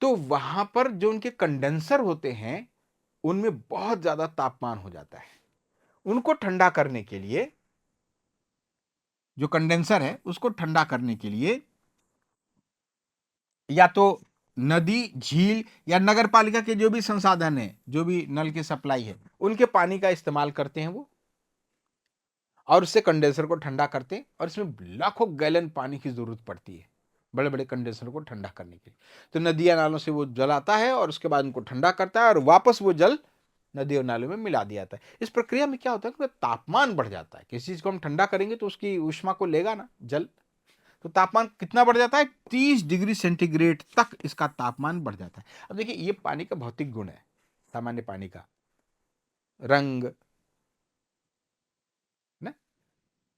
तो वहां पर जो उनके कंडेंसर होते हैं उनमें बहुत ज्यादा तापमान हो जाता है। उनको ठंडा करने के लिए, जो कंडेंसर है उसको ठंडा करने के लिए या तो नदी, झील या नगर पालिका के जो भी संसाधन है, जो भी नल की सप्लाई है, उनके पानी का इस्तेमाल करते हैं वो, और उससे कंडेंसर को ठंडा करते हैं। और इसमें लाखों गैलन पानी की जरूरत पड़ती है बड़े बड़े कंडेंसर को ठंडा करने के लिए। तो नदियां नालों से वो जल आता है और उसके बाद उनको ठंडा करता है और वापस वो जल नदी और नालों में मिला दिया जाता है। इस प्रक्रिया में क्या होता है कि तापमान बढ़ जाता है। किसी चीज को हम ठंडा करेंगे तो उसकी ऊष्मा को लेगा ना जल, तो तापमान कितना बढ़ जाता है, 30 डिग्री सेंटीग्रेड तक इसका तापमान बढ़ जाता है। अब देखिए, ये पानी का भौतिक गुण है, सामान्य पानी का रंग ना,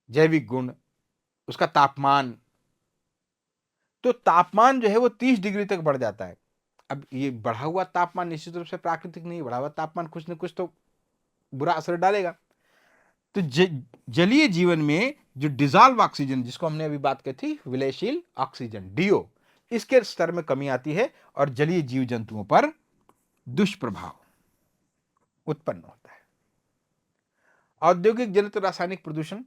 जैविक गुण, उसका तापमान। तो तापमान जो है वो 30 डिग्री तक बढ़ जाता है। अब ये बढ़ा हुआ तापमान निश्चित रूप से प्राकृतिक नहीं, बढ़ा हुआ तापमान कुछ न कुछ तो बुरा असर डालेगा। तो जलीय जीवन में जो डिजॉल्व ऑक्सीजन, जिसको हमने अभी बात की थी, विलयशील ऑक्सीजन, डीओ, इसके स्तर में कमी आती है और जलीय जीव जंतुओं पर दुष्प्रभाव उत्पन्न होता है। औद्योगिक जनित रासायनिक प्रदूषण,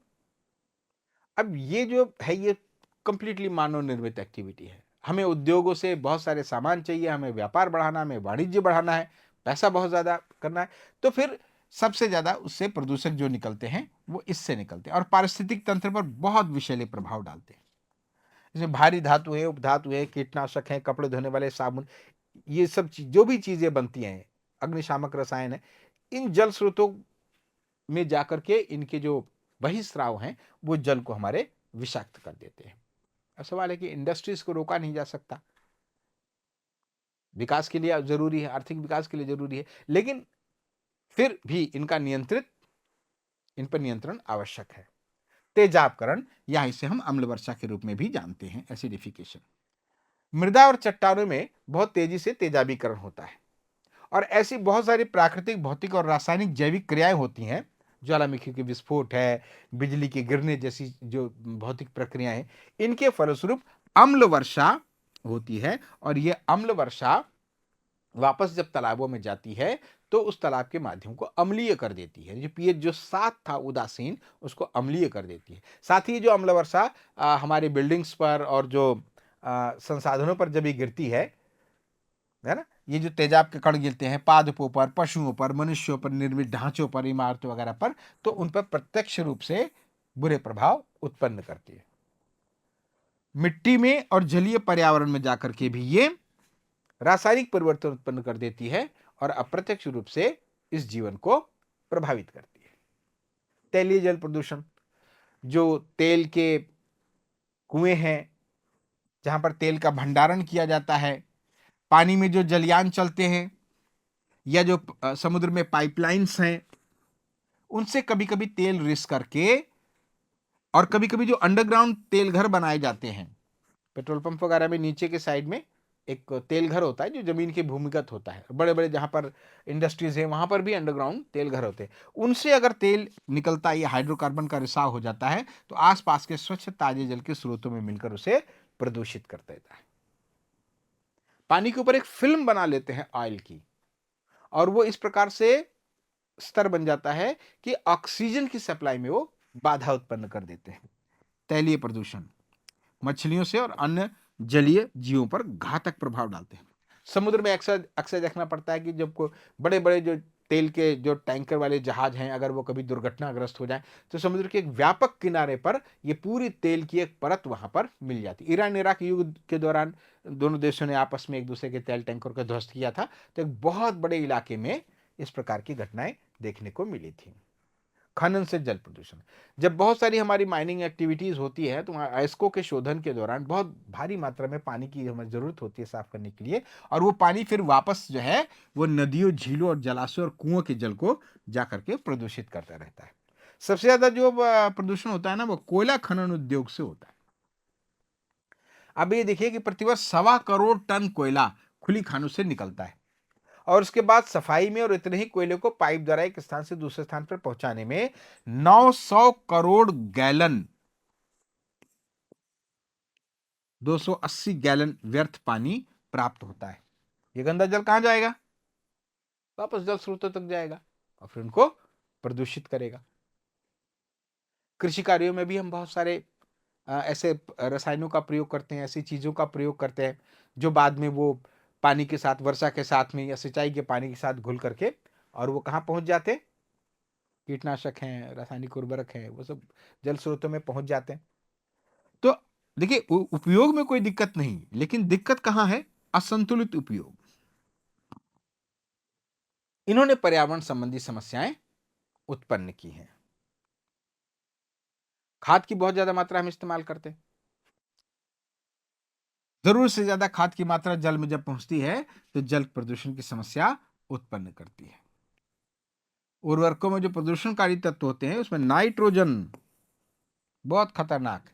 अब ये जो है ये कंप्लीटली मानव निर्मित एक्टिविटी है। हमें उद्योगों से बहुत सारे सामान चाहिए, हमें व्यापार बढ़ाना, हमें वाणिज्य बढ़ाना है, पैसा बहुत ज्यादा करना है, तो फिर सबसे ज्यादा उससे प्रदूषक जो निकलते हैं वो इससे निकलते हैं और पारिस्थितिक तंत्र पर बहुत विषैले प्रभाव डालते हैं। जैसे भारी धातु है, उपधातु है, कीटनाशक है, कपड़े धोने वाले साबुन, ये सब जो भी चीजें बनती हैं, अग्निशामक रसायन है, इन जल स्रोतों में जाकर के इनके जो बहिस्राव हैं वो जल को हमारे विषाक्त कर देते हैं। अब सवाल है कि इंडस्ट्रीज को रोका नहीं जा सकता, विकास के लिए जरूरी है, आर्थिक विकास के लिए जरूरी है, लेकिन फिर भी इन पर नियंत्रण आवश्यक है। तेजाबकरण, या इसे हम अम्ल वर्षा के रूप में भी जानते हैं, एसिडिफिकेशन। मृदा और चट्टानों में बहुत तेजी से तेजाबीकरण होता है और ऐसी बहुत सारी प्राकृतिक, भौतिक और रासायनिक जैविक क्रियाएं होती हैं, ज्वालामुखी के विस्फोट है, बिजली के गिरने जैसी जो भौतिक प्रक्रियाएं हैं, इनके फलस्वरूप अम्ल वर्षा होती है और यह अम्ल वर्षा वापस जब तालाबों में जाती है तो उस तालाब के माध्यम को अम्लीय कर देती है। जो पीएच जो 7 था उदासीन, उसको अम्लीय कर देती है। साथ ही जो अम्ल वर्षा हमारी बिल्डिंग्स पर और जो संसाधनों पर जब ये गिरती है ना, ये जो तेजाब के कण गिरते हैं पादपों पर, पशुओं पर, मनुष्यों पर निर्मित ढांचों पर, इमारतों वगैरह पर, तो उन पर प्रत्यक्ष रूप से बुरे प्रभाव उत्पन्न करती है। मिट्टी में और जलीय पर्यावरण में जाकर के भी ये रासायनिक परिवर्तन उत्पन्न कर देती है और अप्रत्यक्ष रूप से इस जीवन को प्रभावित करती है। तैलीय जल प्रदूषण, जो तेल के कुएं हैं जहां पर तेल का भंडारण किया जाता है, पानी में जो जलयान चलते हैं या जो समुद्र में पाइपलाइंस हैं, उनसे कभी कभी तेल रिस करके, और कभी कभी जो अंडरग्राउंड तेल घर बनाए जाते हैं, पेट्रोल पंप वगैरह में नीचे के साइड में एक तेल घर होता है जो जमीन के भूमिगत होता है, बड़े बड़े जहां पर इंडस्ट्रीज है वहां पर भी अंडरग्राउंड तेल घर होते हैं। उनसे अगर तेल निकलता है या हाइड्रोकार्बन का रिसाव हो जाता है तो आसपास के स्वच्छ ताजे जल के स्रोतों में मिलकर उसे प्रदूषित कर देता है। पानी के ऊपर एक फिल्म बना लेते हैं ऑयल की, और वो इस प्रकार से स्तर बन जाता है कि ऑक्सीजन की सप्लाई में वो बाधा उत्पन्न कर देते हैं। तैलीय प्रदूषण मछलियों से और अन्य जलीय जीवों पर घातक प्रभाव डालते हैं। समुद्र में अक्सर अक्सर देखना पड़ता है कि जब को बड़े बड़े जो तेल के जो टैंकर वाले जहाज हैं, अगर वो कभी दुर्घटनाग्रस्त हो जाए तो समुद्र के एक व्यापक किनारे पर ये पूरी तेल की एक परत वहां पर मिल जाती है। ईरान इराक युद्ध के दौरान दोनों देशों ने आपस में एक दूसरे के तेल टैंकर को ध्वस्त किया था, तो एक बहुत बड़े इलाके में इस प्रकार की घटनाएं देखने को मिली थी। खनन से जल प्रदूषण, जब बहुत सारी हमारी माइनिंग एक्टिविटीज होती है तो अयस्कों के शोधन के दौरान बहुत भारी मात्रा में पानी की हमें जरूरत होती है साफ करने के लिए, और वो पानी फिर वापस जो है वो नदियों, झीलों और जलाशयों और कुओं के जल को जाकर के प्रदूषित करता रहता है। सबसे ज्यादा जो प्रदूषण होता है ना वो कोयला खनन उद्योग से होता है। अब ये देखिए कि प्रतिवर्ष 1.25 करोड़ टन कोयला खुली खानों से निकलता है और उसके बाद सफाई में और इतने ही कोयले को पाइप द्वारा एक स्थान से दूसरे स्थान पर पहुंचाने में 900 करोड़ गैलन 280 गैलन व्यर्थ पानी प्राप्त होता है। ये गंदा जल कहां जाएगा? वापस जल स्रोतों तक जाएगा और फिर उनको प्रदूषित करेगा। कृषि कार्यों में भी हम बहुत सारे ऐसे रसायनों का प्रयोग करते हैं, ऐसी चीजों का प्रयोग करते हैं जो बाद में वो पानी के साथ, वर्षा के साथ में या सिंचाई के पानी के साथ घुल करके और वो कहाँ पहुंच जाते हैं? कीटनाशक हैं, रासायनिक उर्वरक हैं, वो सब जल स्रोतों में पहुंच जाते हैं। तो देखिए, उपयोग में कोई दिक्कत नहीं, लेकिन दिक्कत कहां है? असंतुलित उपयोग। इन्होंने पर्यावरण संबंधी समस्याएं उत्पन्न की हैं। खाद की बहुत ज्यादा मात्रा हम इस्तेमाल करते हैं। जरूरत से ज्यादा खाद की मात्रा जल में जब पहुंचती है तो जल प्रदूषण की समस्या उत्पन्न करती है। उर्वरकों में जो प्रदूषणकारी तत्व होते हैं उसमें नाइट्रोजन बहुत खतरनाक है।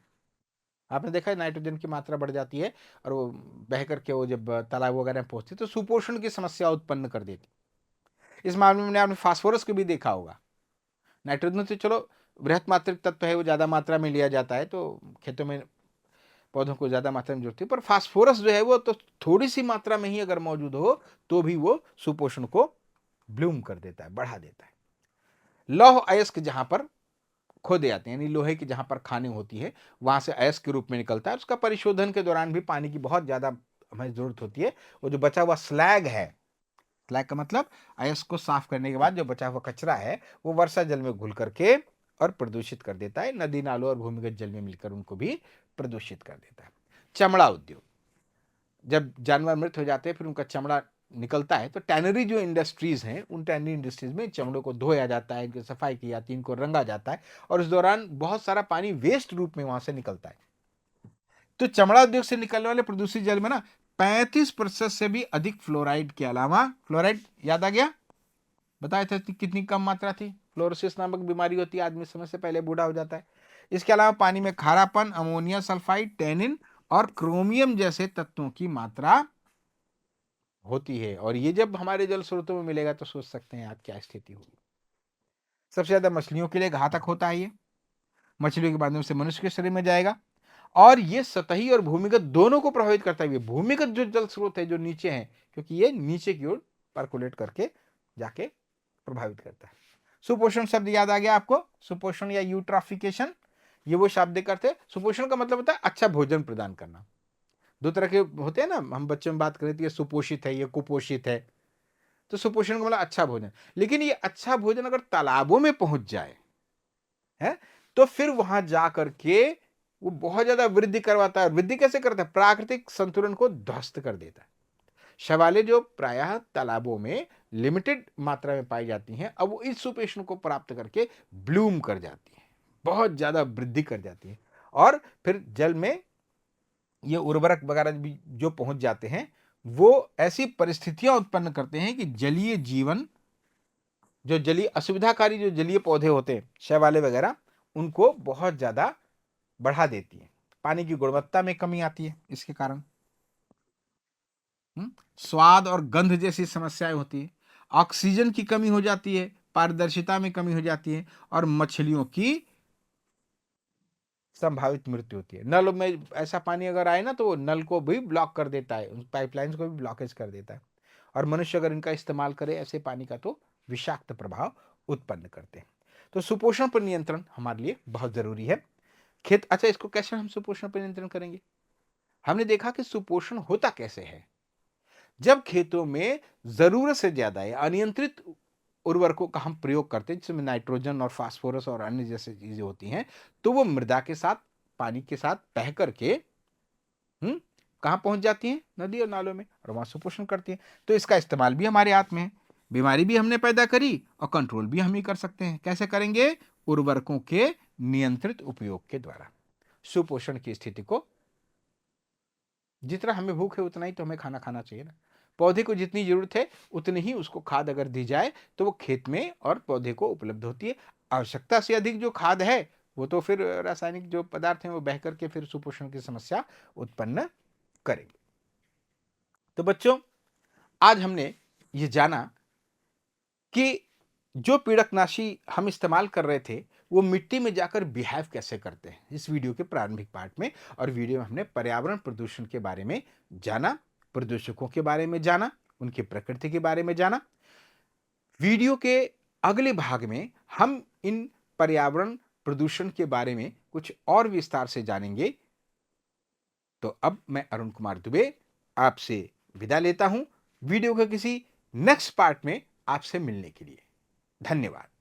आपने देखा है नाइट्रोजन की मात्रा बढ़ जाती है और वो बह करके वो जब तालाब वगैरह में पहुंचती है तो सुपोषण की समस्या उत्पन्न कर देती। इस मामले में आपने फास्फोरस को भी देखा होगा। नाइट्रोजन तो चलो बृहत मात्रिक तत्व है, वो ज्यादा मात्रा में लिया जाता है तो खेतों में पौधों को ज्यादा मात्रा में जरूरत है, पर फास्फोरस जो है वो तो थोड़ी सी मात्रा में ही अगर मौजूद हो तो भी वो सुपोषण को ब्लूम कर देता है, बढ़ा देता है। लौह अयस्क जहां पर खोदे जाते हैं, यानी लोहे की जहां पर खाने होती है वहां से अयस्क के रूप में निकलता है। उसका परिशोधन के दौरान भी पानी की बहुत ज्यादा हमें जरूरत होती है। वो जो बचा हुआ स्लैग है, स्लैग का मतलब अयस्क को साफ करने के बाद जो बचा हुआ कचरा है वो वर्षा जल में घुल करके और प्रदूषित कर देता है, नदी नालों और भूमिगत जल में मिलकर उनको भी प्रदूषित कर देता है। चमड़ा उद्योग, जब जानवर मृत हो जाते हैं फिर उनका चमड़ा निकलता है तो टैनरी जो इंडस्ट्रीज हैं उन टैनरी इंडस्ट्रीज में चमड़ों को धोया जाता है, इनकी सफाई की जाती है, इनको रंगा जाता है और इस दौरान बहुत सारा पानी वेस्ट रूप में वहां से निकलता है। तो चमड़ा उद्योग से निकलने वाले प्रदूषित जल में ना 35% से भी अधिक फ्लोराइड के अलावा, फ्लोराइड याद आ गया, बताया था कितनी कम मात्रा थी। फ्लोरोसिस नामक बीमारी होती है, आदमी समय से पहले बूढ़ा हो जाता है। इसके अलावा पानी में खारापन, अमोनिया सल्फाइड, टेनिन और क्रोमियम जैसे तत्वों की मात्रा होती है और ये जब हमारे जल स्रोतों में मिलेगा तो सोच सकते हैं आप क्या स्थिति होगी। सबसे ज्यादा मछलियों के लिए घातक होता है ये। मछलियों के माध्यम से मनुष्य के शरीर में जाएगा और ये सतही और भूमिगत दोनों को प्रभावित करता है। ये भूमिगत जो जल स्रोत है जो नीचे है, क्योंकि ये नीचे की ओर पर्कुलेट करके जाके प्रभावित करता है। सुपोषण शब्द याद आ गया आपको? सुपोषण या यूट्राफिकेशन, ये वो शाब्दिक अर्थ है। सुपोषण का मतलब होता है अच्छा भोजन प्रदान करना। दो तरह के होते हैं ना, हम बच्चों में बात करें तो ये सुपोषित है, ये कुपोषित है। तो सुपोषण का मतलब अच्छा भोजन, लेकिन ये अच्छा भोजन अगर तालाबों में पहुंच जाए है तो फिर वहां जा करके वो बहुत ज्यादा वृद्धि करवाता है। वृद्धि कैसे करता है? प्राकृतिक संतुलन को ध्वस्त कर देता है। शैवालें जो प्रायः तालाबों में लिमिटेड मात्रा में पाई जाती हैं, अब वो इस सुपोषण को प्राप्त करके ब्लूम कर जाती है, बहुत ज्यादा वृद्धि कर जाती है और फिर जल में ये उर्वरक वगैरह भी जो पहुंच जाते हैं वो ऐसी परिस्थितियां उत्पन्न करते हैं कि जलीय जीवन, जो जलीय असुविधाकारी जो जलीय पौधे होते हैं शैवाले वगैरह, उनको बहुत ज्यादा बढ़ा देती है। पानी की गुणवत्ता में कमी आती है इसके कारण। स्वाद और गंध जैसी समस्याएं होती है। ऑक्सीजन की कमी हो जाती है, पारदर्शिता में कमी हो जाती है और मछलियों की संभावित मृत्यु होती है। नल में ऐसा पानी अगर आए ना तो वो नल को भी ब्लॉक कर देता है, उस पाइपलाइंस को भी ब्लॉकेज कर देता है और मनुष्य अगर इनका इस्तेमाल करे ऐसे पानी का तो विषाक्त प्रभाव उत्पन्न करते हैं। तो सुपोषण पर नियंत्रण हमारे लिए बहुत जरूरी है। खेत, अच्छा इसको कैसे हम सुपोषण पर नियंत्रण करेंगे? हमने देखा कि सुपोषण होता कैसे है। जब खेतों में जरूरत से ज्यादा या अनियंत्रित उर्वरकों का हम प्रयोग करते हैं जिसमें नाइट्रोजन और फास्फोरस और अन्य जैसी चीजें होती हैं, तो वो मृदा के साथ, पानी के साथ बह करके कहां पहुंच जाती हैं? नदी और नालों में, और वहां सुपोषण करती हैं। तो इसका इस्तेमाल भी हमारे हाथ में है। बीमारी भी हमने पैदा करी और कंट्रोल भी हम ही कर सकते हैं। कैसे करेंगे? उर्वरकों के नियंत्रित उपयोग के द्वारा। सुपोषण की स्थिति को, जितना हमें भूख है उतना ही तो हमें खाना खाना चाहिए ना। पौधे को जितनी जरूरत है उतनी ही उसको खाद अगर दी जाए तो वो खेत में और पौधे को उपलब्ध होती है। आवश्यकता से अधिक जो खाद है वो तो फिर रासायनिक जो पदार्थ हैं वो बह करके फिर सुपोषण की समस्या उत्पन्न करेंगे। तो बच्चों, आज हमने ये जाना कि जो पीड़कनाशी हम इस्तेमाल कर रहे थे, वो मिट्टी में जाकर बिहेव कैसे करते हैं, इस वीडियो के प्रारंभिक पार्ट में। और वीडियो में हमने पर्यावरण प्रदूषण के बारे में जाना, प्रदूषकों के बारे में जाना, उनकी प्रकृति के बारे में जाना। वीडियो के अगले भाग में हम इन पर्यावरण प्रदूषण के बारे में कुछ और विस्तार से जानेंगे। तो अब मैं अरुण कुमार दुबे आपसे विदा लेता हूं, वीडियो के किसी नेक्स्ट पार्ट में आपसे मिलने के लिए। धन्यवाद।